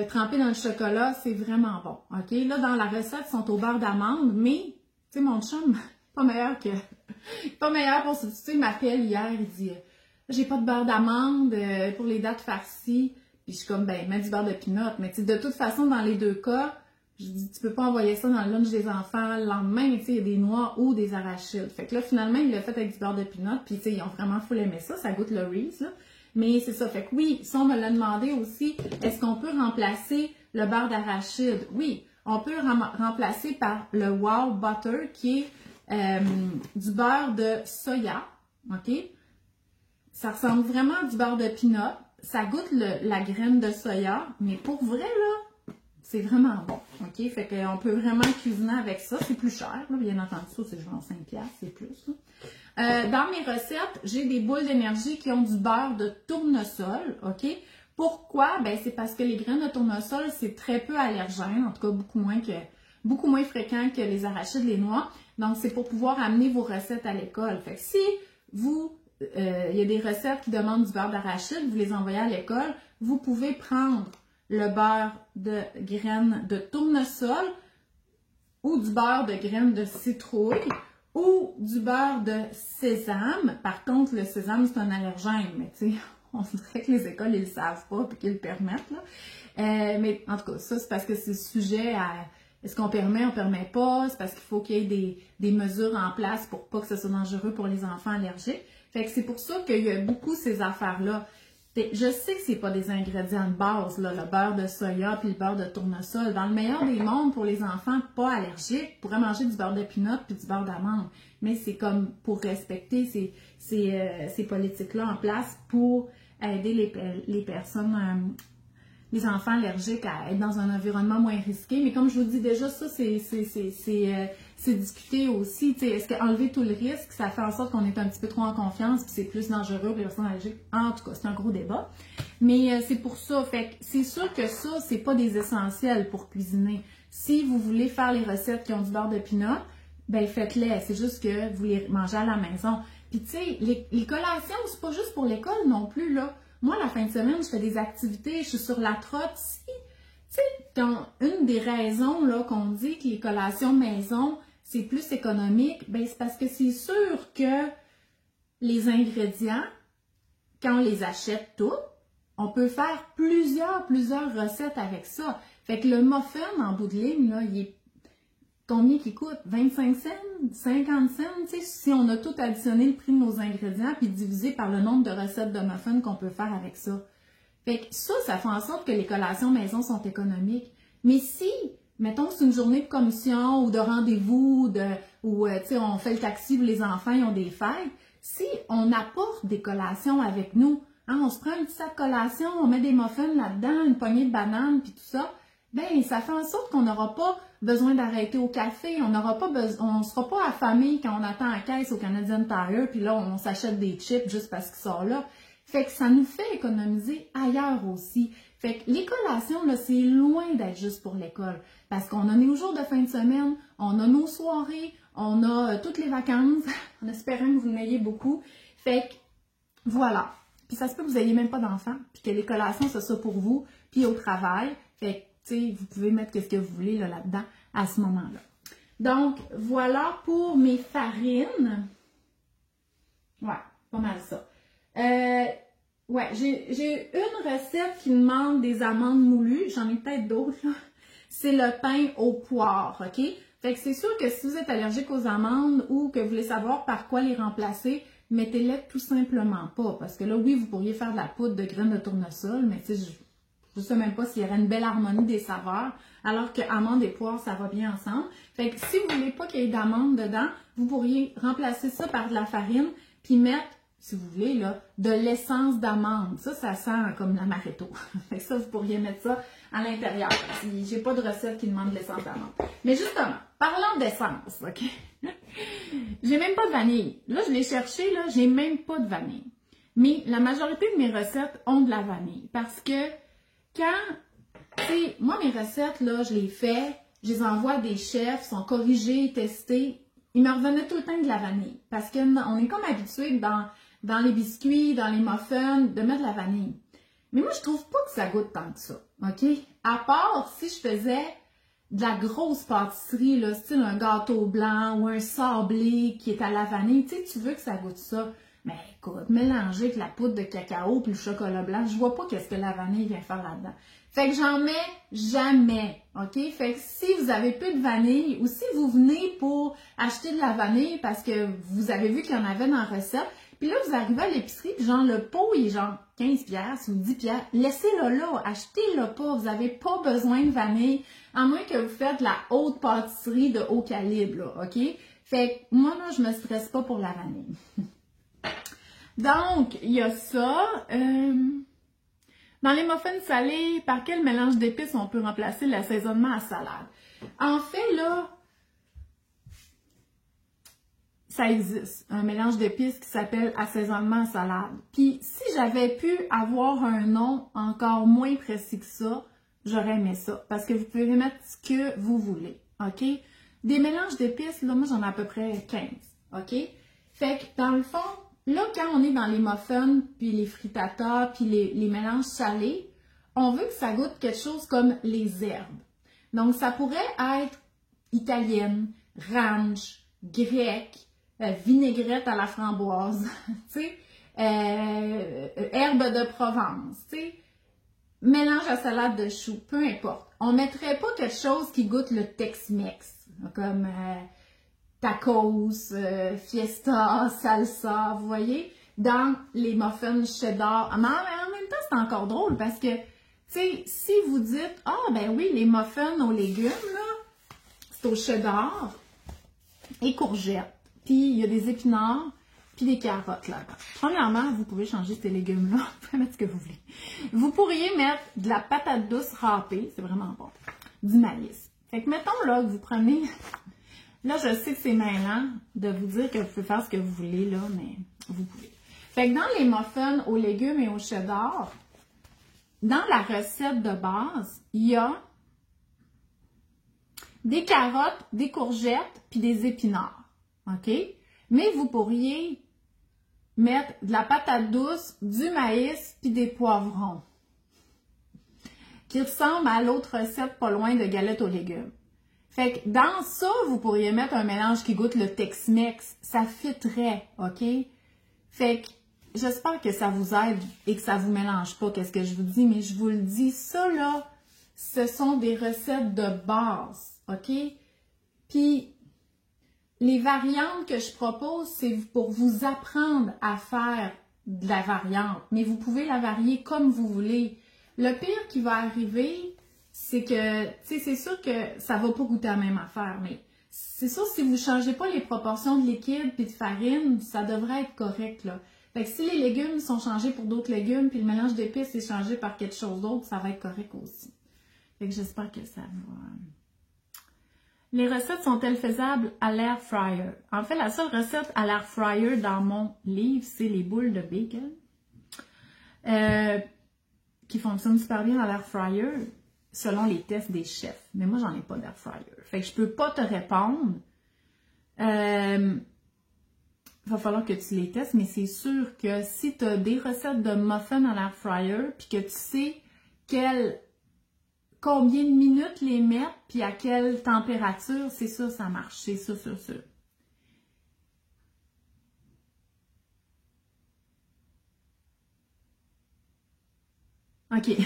[SPEAKER 1] trempées dans le chocolat, c'est vraiment bon. OK? Là, dans la recette, ils sont au beurre d'amande, mais, tu sais, mon chum, pas meilleur pour substituer, il m'appelle hier, il dit j'ai pas de beurre d'amande pour les dattes farcies. Puis je suis comme, ben, mets du beurre de pinot. Mais tu sais, de toute façon, dans les deux cas, je dis, tu peux pas envoyer ça dans le lunch des enfants le lendemain, tu sais, il y a des noix ou des arachides. Fait que là, finalement, il l'a fait avec du beurre de pinot. Puis tu sais, ils ont vraiment full aimé ça. Ça goûte le Reese, là. Mais c'est ça. Fait que oui, ça, on me l'a demandé aussi, est-ce qu'on peut remplacer le beurre d'arachide? Oui, on peut remplacer par le Wow Butter, qui est du beurre de soya. OK? Ça ressemble vraiment à du beurre de pinot. Ça goûte la graine de soya, mais pour vrai, là, c'est vraiment bon. OK? Fait qu'on peut vraiment cuisiner avec ça. C'est plus cher, là, bien entendu. Ça, c'est genre 5$, c'est plus. Dans mes recettes, j'ai des boules d'énergie qui ont du beurre de tournesol. OK? Pourquoi? Ben, c'est parce que les graines de tournesol, c'est très peu allergène. En tout cas, beaucoup moins fréquent que les arachides, les noix. Donc, c'est pour pouvoir amener vos recettes à l'école. Fait que si il y a des recettes qui demandent du beurre d'arachide, vous les envoyez à l'école, vous pouvez prendre le beurre de graines de tournesol ou du beurre de graines de citrouille ou du beurre de sésame. Par contre, le sésame, c'est un allergène, mais tu sais, on dirait que les écoles, ils le savent pas et qu'ils le permettent, là. Mais en tout cas, ça, c'est parce que c'est sujet à est-ce qu'on permet, on permet pas, c'est parce qu'il faut qu'il y ait des mesures en place pour pas que ce soit dangereux pour les enfants allergiques. Fait que c'est pour ça qu'il y a beaucoup ces affaires-là. Je sais que c'est pas des ingrédients de base, là, le beurre de soya puis le beurre de tournesol. Dans le meilleur des mondes, pour les enfants pas allergiques, pourraient manger du beurre de pinot puis du beurre d'amande. Mais c'est comme pour respecter ces politiques-là en place pour aider les personnes, les enfants allergiques à être dans un environnement moins risqué. Mais comme je vous dis déjà, ça, c'est discuté aussi. Est-ce qu'enlever tout le risque, ça fait en sorte qu'on est un petit peu trop en confiance puis c'est plus dangereux pour les personnes allergiques? En tout cas, c'est un gros débat. Mais c'est pour ça. Fait que c'est sûr que ça, c'est pas des essentiels pour cuisiner. Si vous voulez faire les recettes qui ont du beurre de pinot, ben faites-les. C'est juste que vous les mangez à la maison. Puis tu sais, les collations, c'est pas juste pour l'école non plus, là. Moi, la fin de semaine, je fais des activités, je suis sur la trotte. Tu sais, une des raisons là qu'on dit que les collations maison, c'est plus économique, ben c'est parce que c'est sûr que les ingrédients, quand on les achète tous, on peut faire plusieurs recettes avec ça. Fait que le muffin, en bout de ligne, là, il est combien qu'il coûte? 25 cents? 50 cents? Tu sais, si on a tout additionné le prix de nos ingrédients puis divisé par le nombre de recettes de muffins qu'on peut faire avec ça. Fait que ça fait en sorte que les collations maison sont économiques. Mais si, mettons, c'est une journée de commission ou de rendez-vous, ou tu sais, on fait le taxi où les enfants ils ont des fêtes, si on apporte des collations avec nous, hein, on se prend un petit sac de collation, on met des muffins là-dedans, une poignée de bananes puis tout ça, ben ça fait en sorte qu'on n'aura pas besoin d'arrêter au café, on sera pas affamé quand on attend à caisse au Canadian Tire, puis là on s'achète des chips juste parce qu'ils sont là. Fait que ça nous fait économiser ailleurs aussi. Fait que les collations, là, c'est loin d'être juste pour l'école. Parce qu'on a nos jours de fin de semaine, on a nos soirées, on a toutes les vacances, en espérant que vous en ayez beaucoup. Fait que, voilà. Puis ça se peut que vous n'ayez même pas d'enfants, puis que les collations, c'est ça pour vous, puis au travail. Fait que, tu sais, vous pouvez mettre ce que vous voulez là-dedans à ce moment-là. Donc, voilà pour mes farines. Ouais, pas mal ça. Ouais, j'ai une recette qui demande des amandes moulues. J'en ai peut-être d'autres, là. C'est le pain aux poires, OK? Fait que c'est sûr que si vous êtes allergique aux amandes ou que vous voulez savoir par quoi les remplacer, mettez-les tout simplement pas. Parce que là, oui, vous pourriez faire de la poudre de graines de tournesol, mais tu sais, je sais même pas s'il y aurait une belle harmonie des saveurs, alors que amandes et poires, ça va bien ensemble. Fait que si vous voulez pas qu'il y ait d'amandes dedans, vous pourriez remplacer ça par de la farine, puis mettre, si vous voulez, là, de l'essence d'amande. Ça sent comme l'amaretto. Fait que ça, vous pourriez mettre ça à l'intérieur. J'ai pas de recette qui demande de l'essence d'amande. Mais justement, parlant d'essence, OK? J'ai même pas de vanille. Là, je l'ai cherché, là, j'ai même pas de vanille. Mais la majorité de mes recettes ont de la vanille parce que quand, tu sais, moi mes recettes, là, je les fais, je les envoie à des chefs, sont corrigés, testés, ils me revenaient tout le temps de la vanille parce qu'on est comme habitué dans les biscuits, dans les muffins, de mettre de la vanille. Mais moi, je trouve pas que ça goûte tant que ça, OK? À part si je faisais de la grosse pâtisserie, là, style un gâteau blanc ou un sablé qui est à la vanille, tu sais, tu veux que ça goûte ça. Mais écoute, mélanger avec la poudre de cacao puis le chocolat blanc, je vois pas qu'est-ce que la vanille vient faire là-dedans. Fait que j'en mets jamais, OK? Fait que si vous avez peu de vanille ou si vous venez pour acheter de la vanille parce que vous avez vu qu'il y en avait dans la recette, puis là, vous arrivez à l'épicerie, puis genre, le pot, il est genre 15$ ou 10$. Laissez-le là, achetez-le pas. Vous n'avez pas besoin de vanille, à moins que vous faites de la haute pâtisserie de haut calibre, là, OK? Fait que moi, là, je me stresse pas pour la vanille. Donc, il y a ça. Dans les muffins salés, par quel mélange d'épices on peut remplacer l'assaisonnement à salade? En fait, là, ça existe, un mélange d'épices qui s'appelle assaisonnement à salade. Puis, si j'avais pu avoir un nom encore moins précis que ça, j'aurais aimé ça. Parce que vous pouvez mettre ce que vous voulez, OK? Des mélanges d'épices, là, moi, j'en ai à peu près 15, OK? Fait que, dans le fond, là, quand on est dans les muffins, puis les frittatas, puis les mélanges salés, on veut que ça goûte quelque chose comme les herbes. Donc, ça pourrait être italienne, ranch, grecque, vinaigrette à la framboise, tu sais, herbe de Provence, tu sais, mélange à salade de choux, peu importe. On mettrait pas quelque chose qui goûte le Tex-Mex, comme tacos, fiesta, salsa, vous voyez, dans les muffins cheddar. Mais en même temps, c'est encore drôle parce que, tu sais, si vous dites, ah, ben oui, les muffins aux légumes, là, c'est au cheddar et courgettes. Puis, il y a des épinards, puis des carottes là-bas. Premièrement, vous pouvez changer ces légumes-là. Vous pouvez mettre ce que vous voulez. Vous pourriez mettre de la patate douce râpée. C'est vraiment bon. Du maïs. Fait que, mettons là que vous prenez... Là, je sais que c'est mêlant de vous dire que vous pouvez faire ce que vous voulez, là, mais vous pouvez. Fait que dans les muffins aux légumes et au cheddar, dans la recette de base, il y a des carottes, des courgettes, puis des épinards. OK? Mais vous pourriez mettre de la patate douce, du maïs, puis des poivrons. Qui ressemblent à l'autre recette pas loin de galettes aux légumes. Fait que dans ça, vous pourriez mettre un mélange qui goûte le Tex-Mex. Ça fitterait, OK? Fait que j'espère que ça vous aide et que ça vous mélange pas, qu'est-ce que je vous dis, mais je vous le dis, ça là, ce sont des recettes de base, OK? Puis, les variantes que je propose, c'est pour vous apprendre à faire de la variante, mais vous pouvez la varier comme vous voulez. Le pire qui va arriver, c'est que, tu sais, c'est sûr que ça va pas goûter la même affaire, mais c'est sûr si vous changez pas les proportions de liquide puis de farine, ça devrait être correct, là. Fait que si les légumes sont changés pour d'autres légumes, puis le mélange d'épices est changé par quelque chose d'autre, ça va être correct aussi. Fait que j'espère que ça va... Les recettes sont-elles faisables à l'air fryer? En fait, la seule recette à l'air fryer dans mon livre, c'est les boules de bacon qui fonctionnent super bien à l'air fryer selon les tests des chefs. Mais moi, j'en ai pas d'air fryer. Fait que je peux pas te répondre. Il va falloir que tu les testes, mais c'est sûr que si tu as des recettes de muffins à l'air fryer puis que tu sais combien de minutes les mettre, puis à quelle température, c'est ça, ça marche. C'est ça, sûr. OK.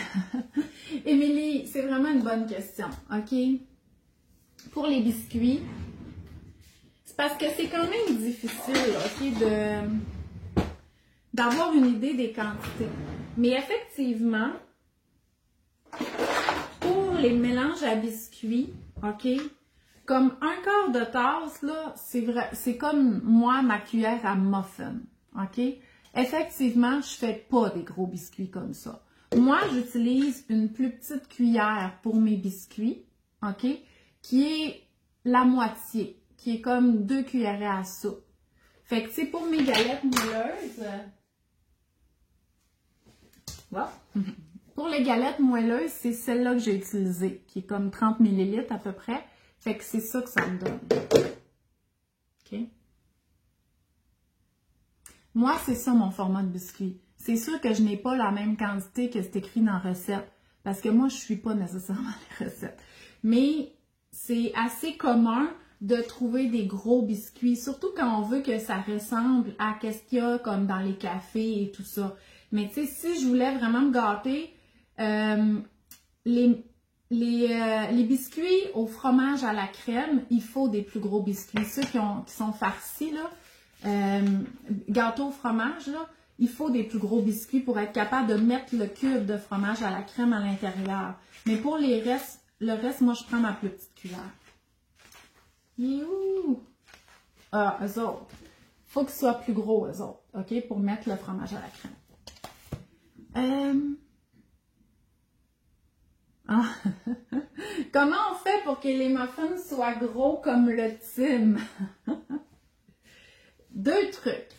[SPEAKER 1] Émilie, c'est vraiment une bonne question. OK? Pour les biscuits, c'est parce que c'est quand même difficile, OK, d'avoir une idée des quantités. Mais effectivement, pour les mélanges à biscuits, OK, comme un quart de tasse, là, c'est comme moi, ma cuillère à muffin, OK? Effectivement, je fais pas des gros biscuits comme ça. Moi, j'utilise une plus petite cuillère pour mes biscuits, OK, qui est la moitié, qui est comme 2 cuillerées à soupe. Fait que, tu sais, pour mes galettes moelleuses, Voilà. Pour les galettes moelleuses, c'est celle-là que j'ai utilisée, qui est comme 30 ml à peu près. Fait que c'est ça que ça me donne. OK? Moi, c'est ça mon format de biscuit. C'est sûr que je n'ai pas la même quantité que c'est écrit dans la recette, parce que moi, je ne suis pas nécessairement les recettes. Mais c'est assez commun de trouver des gros biscuits, surtout quand on veut que ça ressemble à ce qu'il y a comme dans les cafés et tout ça. Mais tu sais, si je voulais vraiment me gâter, les biscuits au fromage à la crème, il faut des plus gros biscuits. Ceux qui sont farcis, là, gâteau au fromage, là, il faut des plus gros biscuits pour être capable de mettre le cube de fromage à la crème à l'intérieur. Mais pour le reste, moi, je prends ma plus petite cuillère. Youhou! Ah, eux autres. Faut qu'ils soient plus gros, eux autres, OK, pour mettre le fromage à la crème. Ah. Comment on fait pour que les muffins soient gros comme le Tim? Deux trucs.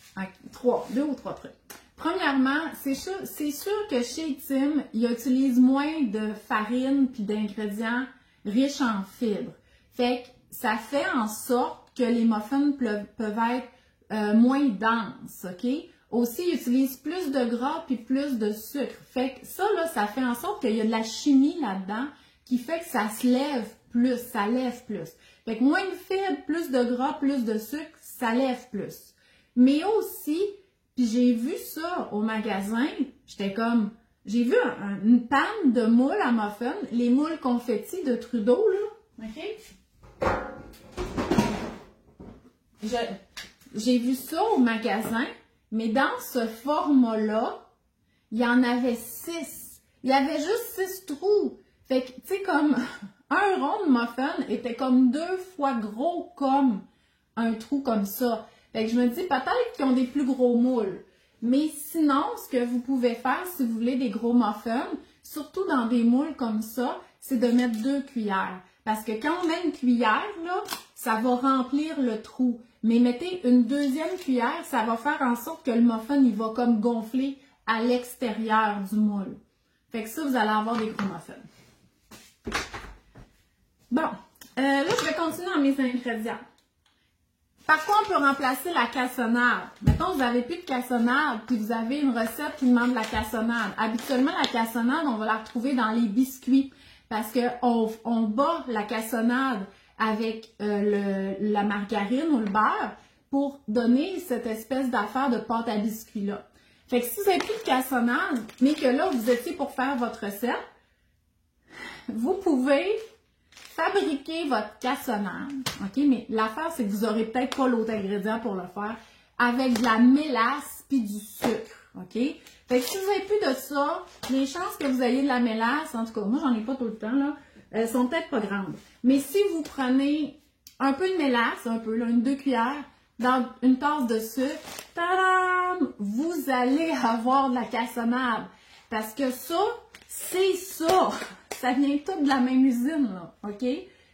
[SPEAKER 1] Deux ou trois trucs. Premièrement, c'est sûr que chez Tim, ils utilisent moins de farine puis d'ingrédients riches en fibres. Fait que ça fait en sorte que les muffins peuvent être moins denses, OK? Aussi, ils utilisent plus de gras puis plus de sucre. Fait que ça, là, ça fait en sorte qu'il y a de la chimie là-dedans qui fait que ça se lève plus, ça lève plus. Fait que moins de fibres, plus de gras, plus de sucre, ça lève plus. Mais aussi, puis j'ai vu ça au magasin, j'étais comme, j'ai vu une panne de moules à muffins, les moules confetti de Trudeau, là, OK? J'ai vu ça au magasin, mais dans ce format-là, il y en avait 6. Il y avait juste 6 trous. Fait que, tu sais, comme un rond de muffin était comme 2 fois gros comme un trou comme ça. Fait que je me dis, peut-être qu'ils ont des plus gros moules. Mais sinon, ce que vous pouvez faire si vous voulez des gros muffins, surtout dans des moules comme ça, c'est de mettre 2 cuillères. Parce que quand on met une cuillère, là, ça va remplir le trou. Mais mettez une deuxième cuillère, ça va faire en sorte que le muffin, il va comme gonfler à l'extérieur du moule. Fait que ça, vous allez avoir des gros muffins. Bon, là, je vais continuer dans mes ingrédients. Par quoi on peut remplacer la cassonade? Mettons, vous n'avez plus de cassonade, puis vous avez une recette qui demande la cassonade. Habituellement, la cassonade, on va la retrouver dans les biscuits, parce qu'on bat la cassonade avec la margarine ou le beurre pour donner cette espèce d'affaire de pâte à biscuits-là. Fait que si vous n'avez plus de cassonade, mais que là, vous étiez pour faire votre recette, vous pouvez fabriquer votre cassonade, OK? Mais l'affaire, c'est que vous n'aurez peut-être pas l'autre ingrédient pour le faire, avec de la mélasse puis du sucre, OK? Fait que si vous n'avez plus de ça, les chances que vous ayez de la mélasse, en tout cas, moi, j'en ai pas tout le temps, là, sont peut-être pas grandes. Mais si vous prenez un peu de mélasse, un peu, là, 2 cuillères, dans une tasse de sucre, tadam! Vous allez avoir de la cassonade. Parce que ça, c'est ça. Ça vient tout de la même usine, là, OK?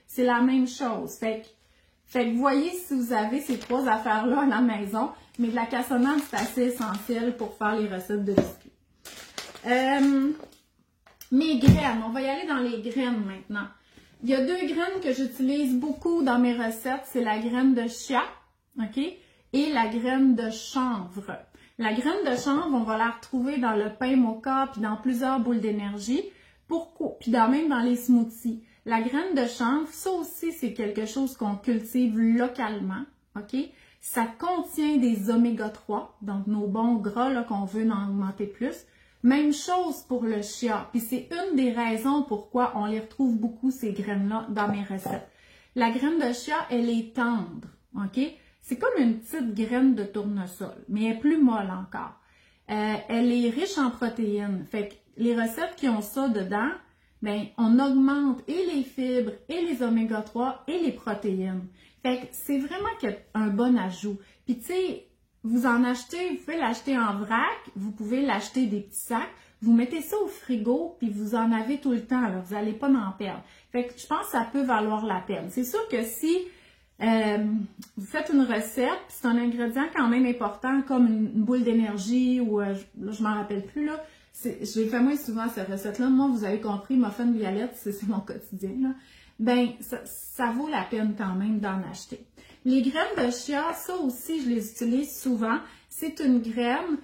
[SPEAKER 1] C'est la même chose. Fait que voyez si vous avez ces 3 affaires-là à la maison, mais de la cassonade, c'est assez essentiel pour faire les recettes de biscuits. Mes graines, on va y aller dans les graines maintenant. Il y a 2 graines que j'utilise beaucoup dans mes recettes, c'est la graine de chia, OK? Et la graine de chanvre. La graine de chanvre, on va la retrouver dans le pain moka, puis dans plusieurs boules d'énergie. Pourquoi? Puis même dans les smoothies. La graine de chanvre, ça aussi, c'est quelque chose qu'on cultive localement, OK? Ça contient des oméga 3, donc nos bons gras là qu'on veut en augmenter plus. Même chose pour le chia. Puis c'est une des raisons pourquoi on les retrouve beaucoup, ces graines-là, dans mes recettes. La graine de chia, elle est tendre, OK? C'est comme une petite graine de tournesol, mais elle est plus molle encore. Elle est riche en protéines. Fait que les recettes qui ont ça dedans, ben, on augmente et les fibres, et les oméga 3, et les protéines. Fait que c'est vraiment un bon ajout. Puis tu sais, vous en achetez, vous pouvez l'acheter en vrac, vous pouvez l'acheter des petits sacs, vous mettez ça au frigo, puis vous en avez tout le temps, là, vous n'allez pas en perdre. Fait que je pense que ça peut valoir la peine. C'est sûr que si Vous faites une recette, puis c'est un ingrédient quand même important, comme une boule d'énergie, ou là, je m'en rappelle plus, là. Je l'ai fait moins souvent, cette recette-là. Moi, vous avez compris, muffin violette, c'est mon quotidien, là. Ben, ça vaut la peine quand même d'en acheter. Les graines de chia, ça aussi, je les utilise souvent. C'est une graine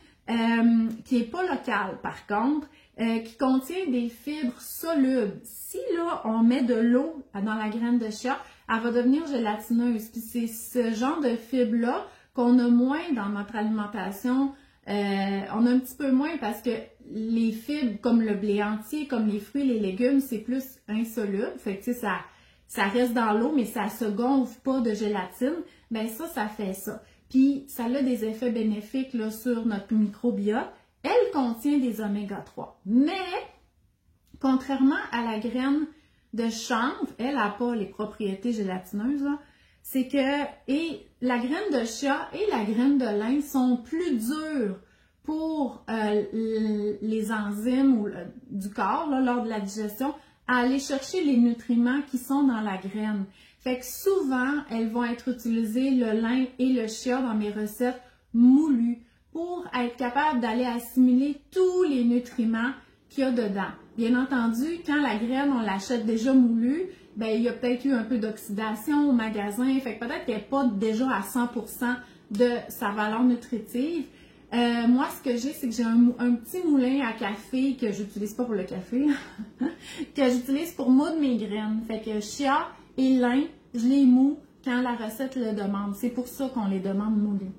[SPEAKER 1] qui n'est pas locale, par contre, qui contient des fibres solubles. Si, là, on met de l'eau dans la graine de chia, elle va devenir gélatineuse. Puis c'est ce genre de fibres-là qu'on a moins dans notre alimentation. On a un petit peu moins parce que les fibres, comme le blé entier, comme les fruits, les légumes, c'est plus insoluble. Fait que, tu sais, ça reste dans l'eau, mais ça se gonfle pas de gélatine. Ben ça fait ça. Puis, ça a des effets bénéfiques là, sur notre microbiote. Elle contient des oméga 3. Mais, contrairement à la graine de chanvre, elle n'a pas les propriétés gélatineuses, c'est que la graine de chia et la graine de lin sont plus dures pour les enzymes du corps là, lors de la digestion à aller chercher les nutriments qui sont dans la graine. Fait que souvent, elles vont être utilisées, le lin et le chia, dans mes recettes moulues pour être capable d'aller assimiler tous les nutriments qu'il y a dedans. Bien entendu, quand la graine, on l'achète déjà moulue, ben il y a peut-être eu un peu d'oxydation au magasin, fait que peut-être qu'elle n'est pas déjà à 100% de sa valeur nutritive. Moi, ce que j'ai, c'est que j'ai un petit moulin à café que j'utilise pas pour le café, que j'utilise pour moudre mes graines. Fait que chia et lin, je les moue quand la recette le demande. C'est pour ça qu'on les demande moulées.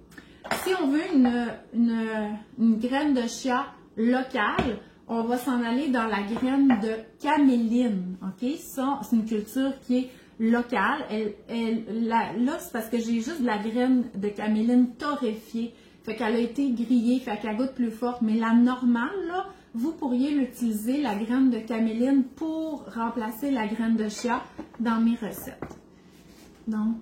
[SPEAKER 1] Si on veut une graine de chia locale, on va s'en aller dans la graine de caméline. OK? Ça, c'est une culture qui est locale. Là, c'est parce que j'ai juste de la graine de caméline torréfiée. Fait qu'elle a été grillée, fait qu'elle goûte plus forte. Mais la normale, là, vous pourriez l'utiliser, la graine de caméline, pour remplacer la graine de chia dans mes recettes. Donc,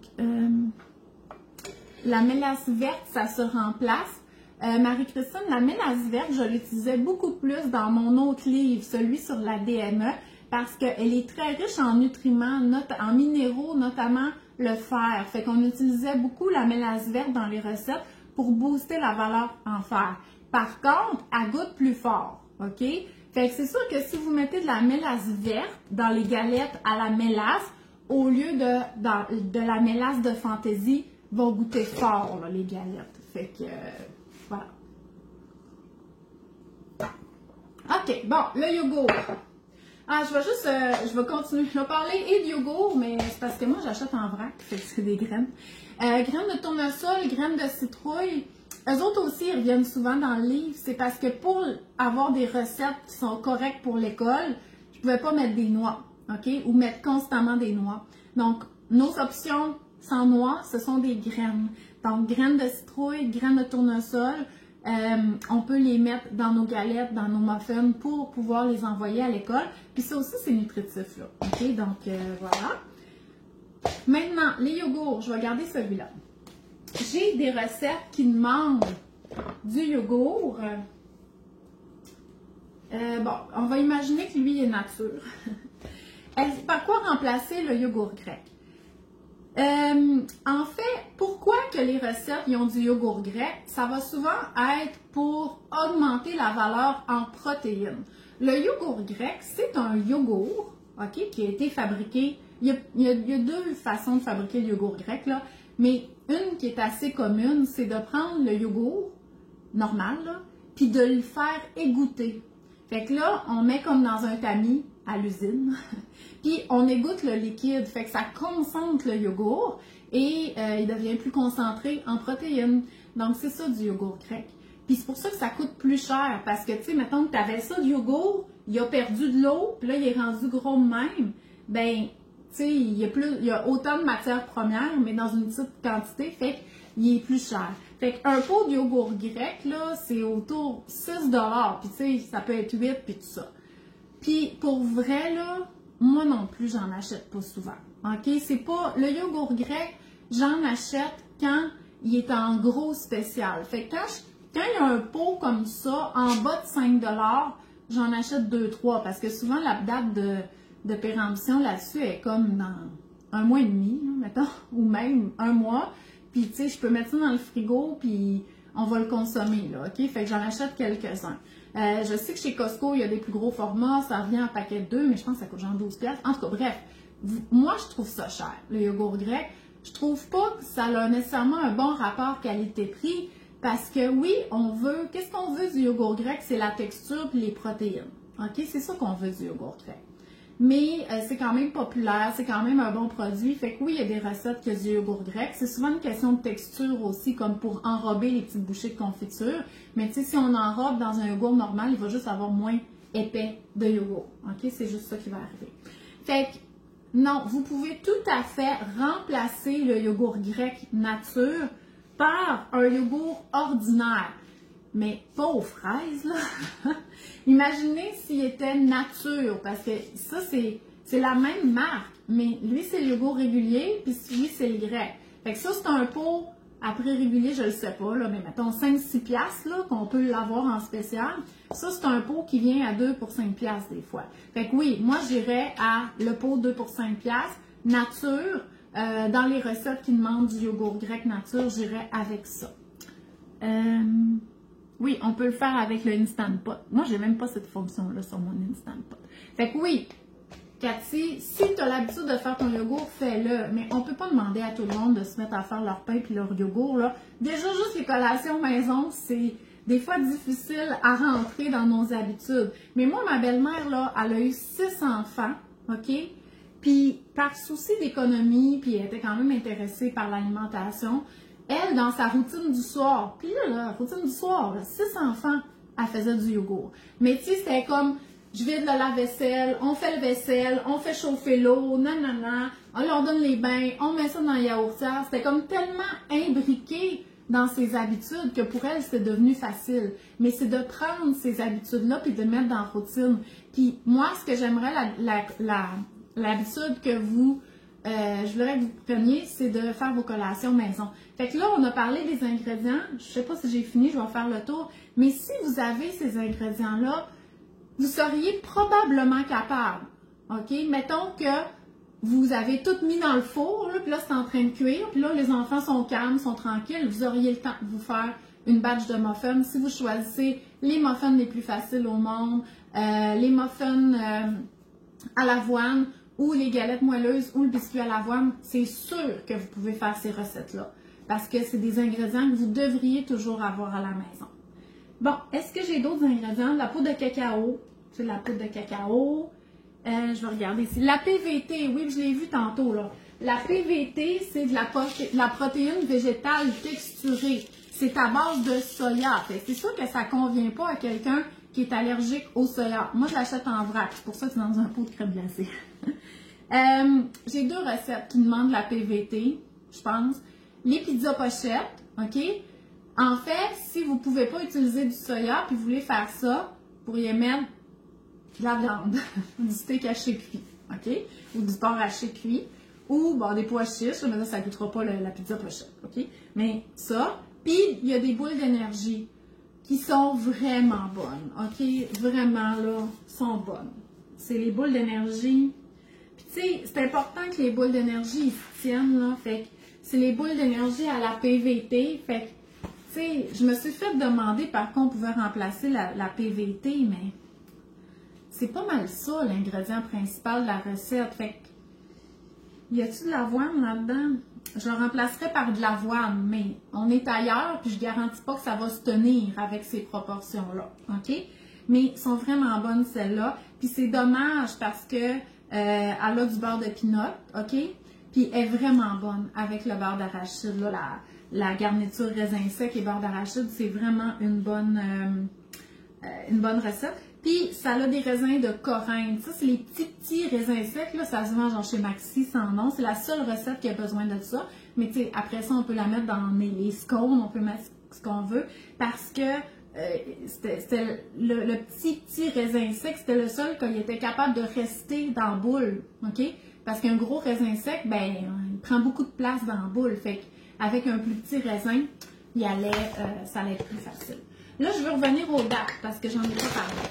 [SPEAKER 1] la mélasse verte, ça se remplace. Marie-Christine, la mélasse verte, je l'utilisais beaucoup plus dans mon autre livre, celui sur la DME, parce qu'elle est très riche en nutriments, en minéraux, notamment le fer. Fait qu'on utilisait beaucoup la mélasse verte dans les recettes pour booster la valeur en fer. Par contre, elle goûte plus fort, OK? Fait que c'est sûr que si vous mettez de la mélasse verte dans les galettes à la mélasse, au lieu de la mélasse de fantaisie, vont goûter fort, là, les galettes. Fait que, voilà. OK, bon, le yogourt. Ah, je vais continuer. Je vais parler et de yogourt, mais c'est parce que moi, j'achète en vrac, fait que c'est des graines. Graines de tournesol, graines de citrouille, eux autres aussi, ils reviennent souvent dans le livre. C'est parce que pour avoir des recettes qui sont correctes pour l'école, je ne pouvais pas mettre des noix, OK? Ou mettre constamment des noix. Donc, nos options sans noix, ce sont des graines. Donc, graines de citrouille, graines de tournesol, on peut les mettre dans nos galettes, dans nos muffins pour pouvoir les envoyer à l'école. Puis ça aussi, c'est nutritif, là. OK? Donc, voilà. Maintenant, les yogourts, je vais garder celui-là. J'ai des recettes qui demandent du yogourt. Bon, on va imaginer que lui est nature. Par quoi remplacer le yogourt grec? En fait, pourquoi que les recettes ils ont du yogourt grec? Ça va souvent être pour augmenter la valeur en protéines. Le yogourt grec, c'est un yogourt, OK, qui a été fabriqué. Il y a deux façons de fabriquer le yogourt grec, là, mais une qui est assez commune, c'est de prendre le yogourt normal, là, puis de le faire égoutter. Fait que là, on met comme dans un tamis à l'usine, puis on égoutte le liquide, fait que ça concentre le yogourt et il devient plus concentré en protéines. Donc, c'est ça du yogourt grec. Puis c'est pour ça que ça coûte plus cher, parce que, tu sais, mettons que tu avais ça du yogourt, il a perdu de l'eau, puis là, il est rendu gros de même, ben, tu sais, il y a autant de matières premières, mais dans une petite quantité, fait qu'il est plus cher. Fait qu'un pot de yogourt grec, là, c'est autour de 6 $, puis tu sais, ça peut être 8, puis tout ça. Puis pour vrai, là, moi non plus, j'en achète pas souvent. OK? C'est pas... Le yogourt grec, j'en achète quand il est en gros spécial. Fait que quand il y a un pot comme ça, en bas de 5 $, j'en achète 2-3, parce que souvent, la date de péremption là-dessus est comme dans un mois et demi, là, mettons, ou même un mois. Puis, tu sais, je peux mettre ça dans le frigo, puis on va le consommer, là, OK? Fait que j'en achète quelques-uns. Je sais que chez Costco, il y a des plus gros formats, ça revient en paquet de 2, mais je pense que ça coûte genre 12$. En tout cas, bref, moi, je trouve ça cher, le yogourt grec. Je trouve pas que ça a nécessairement un bon rapport qualité-prix, parce que oui, on veut, qu'est-ce qu'on veut du yogourt grec? C'est la texture et les protéines, OK? C'est ça qu'on veut du yogourt grec. Mais c'est quand même populaire, c'est quand même un bon produit. Fait que oui, il y a des recettes qui ont du yogourt grec. C'est souvent une question de texture aussi, comme pour enrober les petites bouchées de confiture. Mais tu sais, si on enrobe dans un yogourt normal, il va juste avoir moins épais de yogourt. OK? C'est juste ça qui va arriver. Fait que non, vous pouvez tout à fait remplacer le yogourt grec nature par un yogourt ordinaire. Mais pas aux fraises, là. Imaginez s'il était nature, parce que ça, c'est la même marque, mais lui, c'est le yogourt régulier, puis lui, c'est le grec. Fait que ça, c'est un pot à prix régulier, je le sais pas, là, mais mettons 5-6$, là, qu'on peut l'avoir en spécial. Ça, c'est un pot qui vient à 2 pour 5$ des fois. Fait que oui, moi, j'irais à le pot 2 pour 5$, nature. Dans les recettes qui demandent du yogourt grec nature, j'irais avec ça. Oui, on peut le faire avec le Instant Pot. Moi, j'ai même pas cette fonction-là sur mon Instant Pot. Fait que oui, Cathy, si tu as l'habitude de faire ton yogourt, fais-le. Mais on peut pas demander à tout le monde de se mettre à faire leur pain puis leur yogourt, là. Déjà, juste les collations maison, c'est des fois difficile à rentrer dans nos habitudes. Mais moi, ma belle-mère, là, elle a eu 6 enfants, OK? Puis, par souci d'économie, puis elle était quand même intéressée par l'alimentation, elle, dans sa routine du soir, puis là, routine du soir, là, 6 enfants, elle faisait du yogourt. Mais tu sais, c'était comme, je vide le lave-vaisselle, on fait le vaisselle, on fait chauffer l'eau, nanana, on leur donne les bains, on met ça dans la yaourtière. C'était comme tellement imbriqué dans ses habitudes que pour elle, c'était devenu facile. Mais c'est de prendre ces habitudes-là puis de mettre dans la routine. Puis moi, ce que j'aimerais, l'habitude que vous... je voudrais que vous preniez, c'est de faire vos collations maison. Fait que là, on a parlé des ingrédients. Je ne sais pas si j'ai fini, je vais faire le tour. Mais si vous avez ces ingrédients-là, vous seriez probablement capable. OK? Mettons que vous avez tout mis dans le four, là, puis là, c'est en train de cuire. Puis là, les enfants sont calmes, sont tranquilles. Vous auriez le temps de vous faire une batch de muffins. Si vous choisissez les muffins les plus faciles au monde, les muffins à l'avoine, ou les galettes moelleuses ou le biscuit à l'avoine, c'est sûr que vous pouvez faire ces recettes-là. Parce que c'est des ingrédients que vous devriez toujours avoir à la maison. Bon, est-ce que j'ai d'autres ingrédients? La poudre de cacao. C'est de la poudre de cacao. Je vais regarder ici. La PVT, oui, je l'ai vu tantôt, là. La PVT, c'est de la protéine végétale texturée. C'est à base de soya. C'est sûr que ça ne convient pas à quelqu'un qui est allergique au soya. Moi, je l'achète en vrac. C'est pour ça que c'est dans un pot de crème glacée. J'ai 2 recettes qui demandent la PVT, je pense. Les pizzas pochettes, OK? En fait, si vous ne pouvez pas utiliser du soya puis vous voulez faire ça, vous pourriez mettre de la viande, du steak haché cuit, OK? Ou du porc haché cuit. Ou bon, des pois chiches, mais ça ne coûtera pas la pizza pochette, OK? Mais ça, puis il y a des boules d'énergie qui sont vraiment bonnes, OK? Vraiment, là, sont bonnes. C'est les boules d'énergie. Puis, tu sais, c'est important que les boules d'énergie se tiennent, là. Fait que c'est les boules d'énergie à la PVT. Fait que, tu sais, je me suis fait demander par contre on pouvait remplacer la PVT, mais c'est pas mal ça, l'ingrédient principal de la recette. Fait que, y a-t-il de l'avoine là-dedans? Je le remplacerai par de l'avoine, mais on est ailleurs, puis je garantis pas que ça va se tenir avec ces proportions-là, OK? Mais elles sont vraiment bonnes, celles-là. Puis c'est dommage parce que elle a du beurre de pinot, OK? Puis elle est vraiment bonne avec le beurre d'arachide, là, la garniture raisin sec et beurre d'arachide, c'est vraiment une bonne recette. Puis, ça a des raisins de Corinthe. Ça, c'est les petits raisins secs. Là, ça se vend genre chez Maxi sans nom. C'est la seule recette qui a besoin de ça. Mais, tu sais, après ça, on peut la mettre dans les scones. On peut mettre ce qu'on veut. Parce que c'était le petit raisin sec, c'était le seul qu'il était capable de rester dans la boule. OK? Parce qu'un gros raisin sec, ben, il prend beaucoup de place dans la boule. Fait qu'avec un plus petit raisin, ça allait être plus facile. Là, je veux revenir aux dattes parce que j'en ai pas parlé.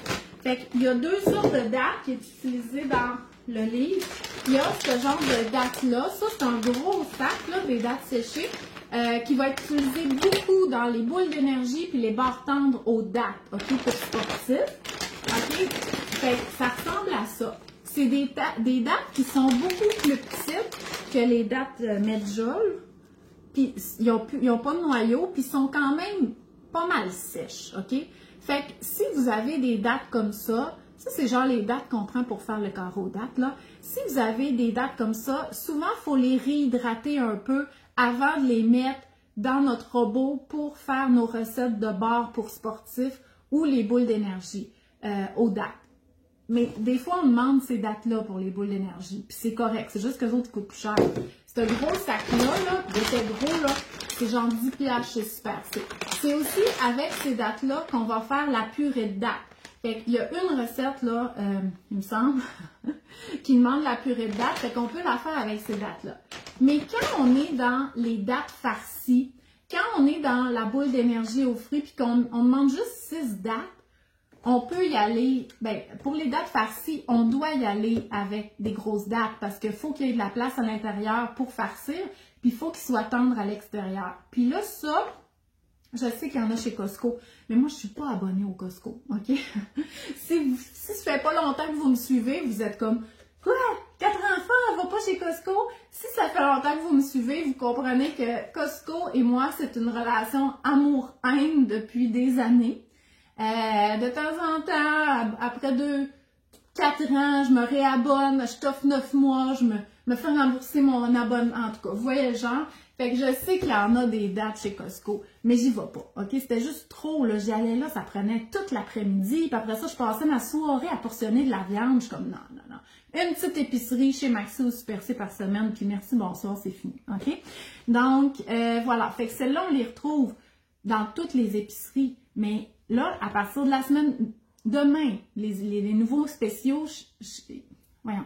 [SPEAKER 1] Fait qu'il y a 2 sortes de dattes qui sont utilisées dans le livre. il y a ce genre de dattes-là. Ça, c'est un gros sac, là, des dattes séchées, qui va être utilisé beaucoup dans les boules d'énergie puis les barres tendres aux dattes, OK, pour sportifs. OK? Fait que ça ressemble à ça. C'est des dattes qui sont beaucoup plus petites que les dattes Medjool. Puis, ils n'ont pas de noyau, puis ils sont quand même pas mal sèches, OK? Fait que si vous avez des dattes comme ça c'est genre les dattes qu'on prend pour faire le carreau dattes, là. Si vous avez des dattes comme ça, souvent, il faut les réhydrater un peu avant de les mettre dans notre robot pour faire nos recettes de barres pour sportifs ou les boules d'énergie aux dattes. Mais des fois, on demande ces dates-là pour les boules d'énergie. Puis c'est correct. C'est juste que les autres coûtent plus cher. Ce gros sac-là, il était gros, là, c'est genre 10 piastres chez Super C. C'est aussi avec ces dates-là qu'on va faire la purée de dattes. Fait qu'il y a une recette, là, il me semble, qui demande la purée de dattes. Fait qu'on peut la faire avec ces dates-là. Mais quand on est dans les dates farcies, quand on est dans la boule d'énergie aux fruits, puis qu'on demande juste 6 dates, on peut y aller, ben, pour les dattes farcies, on doit y aller avec des grosses dattes parce qu'il faut qu'il y ait de la place à l'intérieur pour farcir, puis il faut qu'ils soient tendres à l'extérieur. Puis là, ça, je sais qu'il y en a chez Costco, mais moi, je ne suis pas abonnée au Costco, OK? si ça fait pas longtemps que vous me suivez, vous êtes comme, quoi? 4 enfants, elle va pas chez Costco? Si ça fait longtemps que vous me suivez, vous comprenez que Costco et moi, c'est une relation amour-haine depuis des années. De temps en temps, après 4 ans, je me réabonne, je t'offre 9 mois, je me fais rembourser mon abonnement, en tout cas, vous voyez le genre. Fait que je sais qu'il y en a des dates chez Costco, mais j'y vais pas, OK? C'était juste trop, là, j'y allais là, ça prenait toute l'après-midi, puis après ça, je passais ma soirée à portionner de la viande, je suis comme, non. Une petite épicerie chez Maxi ou Super C par semaine, puis merci, bonsoir, c'est fini, OK? Donc, voilà, fait que celles-là, on les retrouve dans toutes les épiceries, mais là, à partir de la semaine, demain, les nouveaux spéciaux, voyons,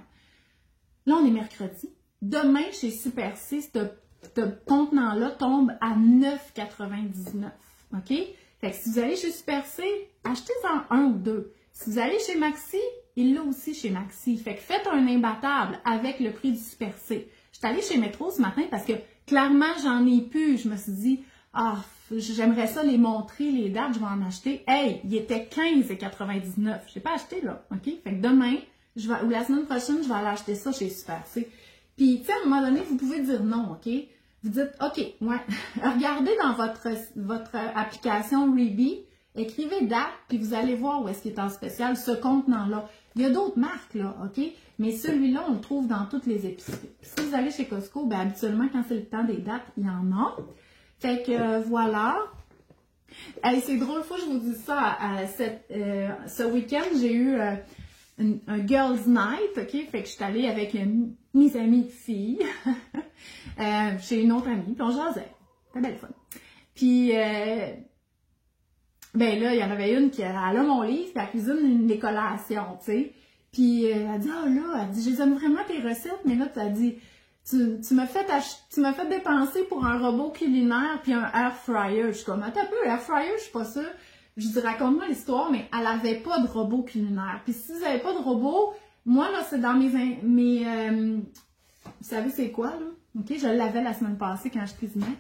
[SPEAKER 1] là, on est mercredi. Demain, chez Super C, ce contenant-là tombe à 9,99. OK? Fait que si vous allez chez Super C, achetez-en un ou deux. Si vous allez chez Maxi, il l'a aussi chez Maxi. Fait que faites un imbattable avec le prix du Super C. Je suis allée chez Metro ce matin parce que clairement, j'en ai plus. Je me suis dit, j'aimerais ça les montrer, les dates, je vais en acheter. Hey, il était 15,99. Je l'ai pas acheté, là. OK? Fait que demain, ou la semaine prochaine, je vais aller acheter ça chez Super C. Puis, tu sais, à un moment donné, vous pouvez dire non, OK? Vous dites, OK, ouais. Regardez dans votre application Reebee, écrivez date, puis vous allez voir où est-ce qu'il est en spécial, ce contenant-là. Il y a d'autres marques, là, OK? Mais celui-là, on le trouve dans toutes les épiceries. Puis si vous allez chez Costco, ben habituellement, quand c'est le temps des dates, il y en a. Fait que, voilà. Hey, c'est drôle, faut que je vous dise ça. Ce week-end, j'ai eu un girls' night, OK? Fait que je suis allée avec mes amies filles chez une autre amie, puis on jasait. C'était belle fun. Puis, ben là, il y en avait une qui elle a mon livre, puis elle cuisine une collation, tu sais. Puis elle dit, là, elle dit, je les aime vraiment tes recettes, mais là, tu as dit, tu m'as fait dépenser pour un robot culinaire puis un air fryer. Je suis comme, attends un peu, air fryer, je suis pas sûre. Je dis, raconte-moi l'histoire, mais elle avait pas de robot culinaire. Puis si vous avez pas de robot, moi, là, c'est dans mes vous savez c'est quoi, là? OK, je l'avais la semaine passée quand je cuisinais.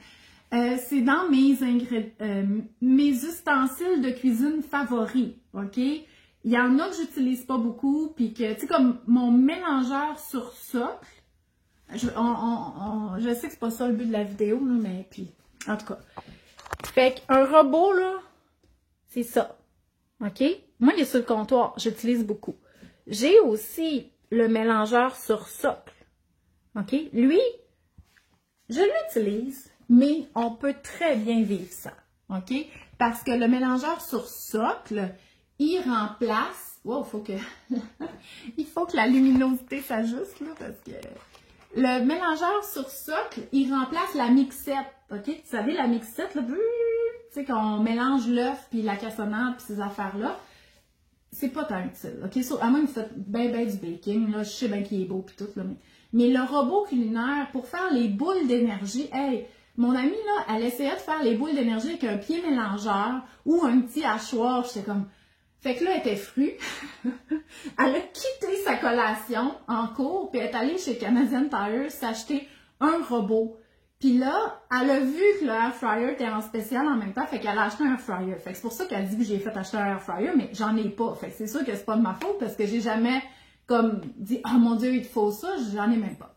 [SPEAKER 1] C'est dans mes ustensiles de cuisine favoris, OK? Il y en a que j'utilise pas beaucoup, puis que, tu sais, comme mon mélangeur sur socle. Je sais que c'est pas ça le but de la vidéo, là, mais puis, en tout cas. Fait qu'un robot, là, c'est ça. OK? Moi, il est sur le comptoir. J'utilise beaucoup. J'ai aussi le mélangeur sur socle. OK? Lui, je l'utilise, mais on peut très bien vivre ça. OK? Parce que le mélangeur sur socle, il remplace... Wow, il faut que la luminosité s'ajuste, là, parce que... Le mélangeur sur socle, il remplace la mixette, OK? Vous savez, la mixette, là, tu sais, quand on mélange l'œuf puis la cassonade puis ces affaires-là, c'est pas tant utile, OK? À moins que vous faites bien du baking, là, je sais bien qu'il est beau puis tout, là, mais le robot culinaire, pour faire les boules d'énergie, hey, mon amie, là, elle essayait de faire les boules d'énergie avec un pied mélangeur ou un petit hachoir, j'étais comme... Fait que là, elle était frue. Elle a quitté sa collation en cours, puis elle est allée chez Canadian Tire s'acheter un robot. Puis là, elle a vu que le air fryer était en spécial en même temps, fait qu'elle a acheté un air fryer. Fait que c'est pour ça qu'elle dit que j'ai fait acheter un air fryer, mais j'en ai pas. Fait que c'est sûr que c'est pas de ma faute parce que j'ai jamais comme dit « Oh mon Dieu, il te faut ça », j'en ai même pas.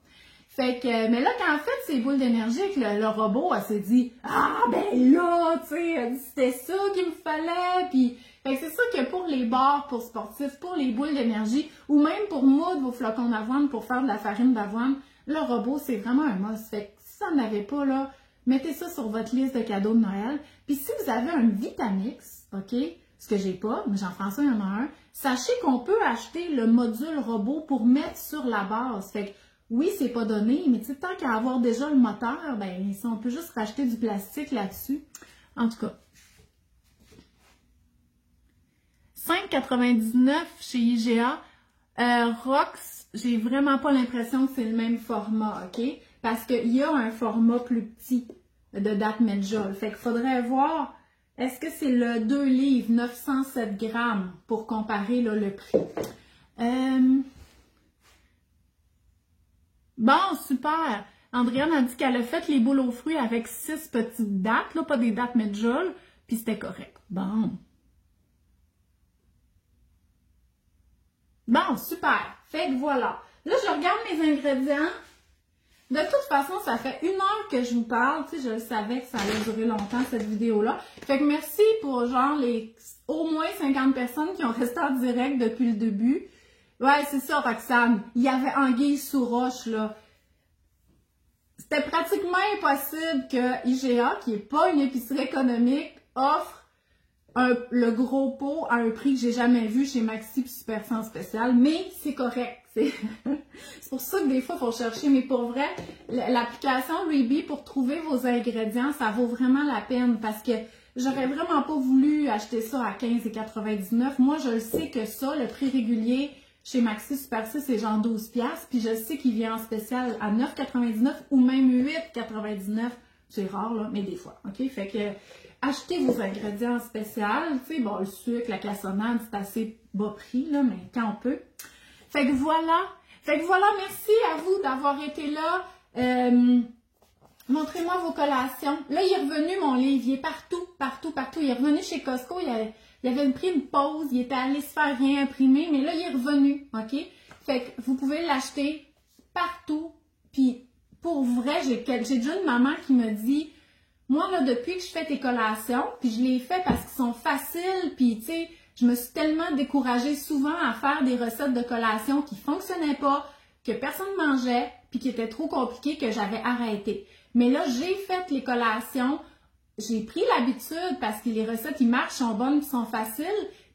[SPEAKER 1] Fait que, mais là, quand elle a fait ses boules d'énergie avec le robot, elle s'est dit « Ah, ben là, tu sais, c'était ça qu'il me fallait », puis fait que c'est sûr que pour les bars, pour sportifs, pour les boules d'énergie, ou même pour moudre vos flocons d'avoine pour faire de la farine d'avoine, le robot, c'est vraiment un must. Fait que si ça n'en avez pas, là, mettez ça sur votre liste de cadeaux de Noël. Puis si vous avez un Vitamix, OK, ce que j'ai pas, mais Jean-François, il y en a un, sachez qu'on peut acheter le module robot pour mettre sur la base. Fait que oui, c'est pas donné, mais tu sais, tant qu'à avoir déjà le moteur, ben, si on peut juste racheter du plastique là-dessus. En tout cas. 5,99 chez IGA. Rox, j'ai vraiment pas l'impression que c'est le même format, OK? Parce qu'il y a un format plus petit de date Medjol. Fait qu'il faudrait voir, est-ce que c'est le 2 livres, 907 grammes, pour comparer là, le prix. Bon, super! Andréane a dit qu'elle a fait les boules aux fruits avec 6 petites dates, là, pas des dates Medjol, puis c'était correct. Bon. Bon, super! Fait que voilà. Là, je regarde mes ingrédients. De toute façon, ça fait 1 heure que je vous parle. Tu sais, je savais que ça allait durer longtemps, cette vidéo-là. Fait que merci pour, genre, les au moins 50 personnes qui ont resté en direct depuis le début. Ouais, c'est ça, Roxane. Il y avait anguille sous roche, là. C'était pratiquement impossible que IGA, qui n'est pas une épicerie économique, offre le gros pot à un prix que j'ai jamais vu chez Maxi puis Super 100 spécial, mais c'est correct. C'est pour ça que des fois, il faut chercher. Mais pour vrai, l'application Reebee pour trouver vos ingrédients, ça vaut vraiment la peine parce que j'aurais vraiment pas voulu acheter ça à 15,99. Moi, je le sais que ça, le prix régulier chez Maxi Super 6, c'est genre 12$. Puis je sais qu'il vient en spécial à 9,99 ou même 8,99. C'est rare, là, mais des fois. OK? Fait que achetez vos ingrédients spéciaux. Tu sais, bon, le sucre, la cassonade, c'est assez bas prix, là, mais quand on peut. Fait que voilà. Fait que voilà, merci à vous d'avoir été là. Montrez-moi vos collations. Là, il est revenu, mon livre. Il est partout, partout, partout. Il est revenu chez Costco. Il avait pris une pause. Il était allé se faire réimprimer. Mais là, il est revenu. OK? Fait que vous pouvez l'acheter partout. Puis, pour vrai, j'ai déjà une maman qui me dit, moi, là, depuis que je fais tes collations, puis je les fais parce qu'ils sont faciles, puis, tu sais, je me suis tellement découragée souvent à faire des recettes de collations qui fonctionnaient pas, que personne ne mangeait, puis qui étaient trop compliquées que j'avais arrêté. Mais là, j'ai fait les collations, j'ai pris l'habitude parce que les recettes, ils marchent, sont bonnes, puis sont faciles,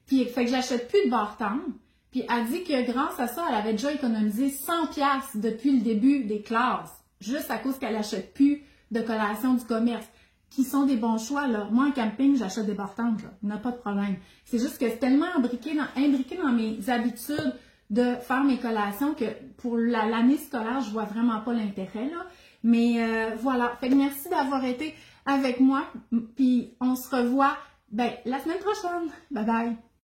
[SPEAKER 1] puis fait que j'achète plus de bar-tendre. Puis elle dit que grâce à ça, elle avait déjà économisé 100$ depuis le début des classes, juste à cause qu'elle n'achète plus de collations du commerce, qui sont des bons choix, là. Moi, en camping, j'achète des bar-tendres, là. Il n'y a pas de problème. C'est juste que c'est tellement imbriqué dans mes habitudes de faire mes collations que pour l'année scolaire, je vois vraiment pas l'intérêt, là. Mais voilà. Fait que merci d'avoir été avec moi. Puis on se revoit, la semaine prochaine. Bye bye.